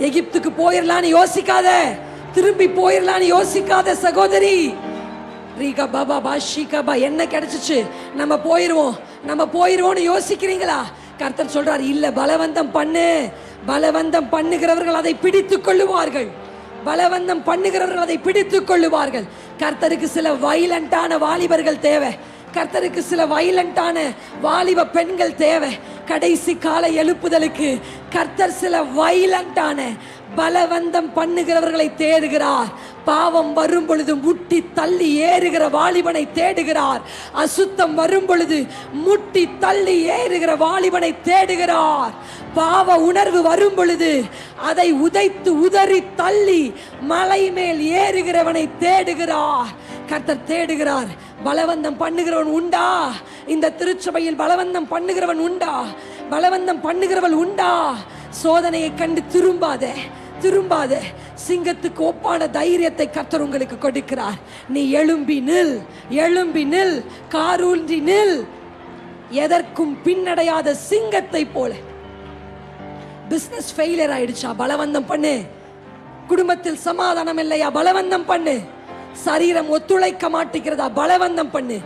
எகிப்துக்கு போயிடலான்னு யோசிக்காத, திரும்பி போயிடலான்னு யோசிக்காத சகோதரி. ரீகா பாபா பாஷிகா என்ன கிடைச்சிச்சு, நம்ம போயிருவோம், நம்ம போயிருவோம்னு யோசிக்கிறீங்களா? கர்த்தர் சொல்றார், இல்ல, பலவந்தம் பண்ணு. பலவந்தம் பண்ணுகிறவர்கள் அதை பிடித்துக் கொள்ளுவார்கள். பலவந்தம் பண்ணுகிறவர்கள் அதை பிடித்துக் கொள்ளுவார்கள். கர்த்தருக்கு சில வைலண்டான வாலிபர்கள் தேவை. கர்த்தருக்கு சில வைலண்டான வாலிப பெண்கள் தேவை. கடைசி கால எழுப்புதலுக்கு கர்த்தர் சில வைலண்டான பலவந்தம் பண்ணுகிறவர்களை தேடுகிறார். பாவம் வரும் பொழுது முட்டி தள்ளி ஏறுகிற வாலிபனை தேடுகிறார். அசுத்தம் வரும் பொழுது முட்டி தள்ளி ஏறுகிற வாலிபனை தேடுகிறார். பாவ உணர்வு வரும் பொழுது அதை உதைத்து உதறி தள்ளி மலை மேல் ஏறுகிறவனை தேடுகிறார். கர்த்தர் தேடுகிறார். பலவந்தம் பண்ணுகிறவன் உண்டா? இந்த திருச்சபையில் பலவந்தம் பண்ணுகிறவன் உண்டா? பலவந்தம் பண்ணுகிறவள் உண்டா? சோதனையை கண்டு திரும்பாதே, திரும்பாதே. சிங்கத்துக்கு ஒப்பான தைரியத்தை கர்த்தர் உங்களுக்கு கொடுக்கிறார். நீ எழும்பி நில், எழும்பி நில், காரூன்றி நில். எதற்கும் பின்னடையாத சிங்கத்தை போல. பிசினஸ் ஃபெயிலியர் ஆயிடுச்சா? பலவந்தம் பண்ணு. குடும்பத்தில் சமாதானம் இல்லையா? பலவந்தம் பண்ணு. சரீரம் ஒத்துழைக்க மாட்டேங்கிறதா? பலவந்தம் பண்ணு.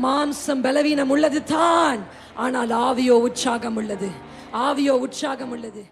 மாம்சம் பலவீனம் உள்ளது தான், ஆனால் ஆவியோ உற்சாகம் உள்ளது, ஆவியோ உற்சாகம் உள்ளது.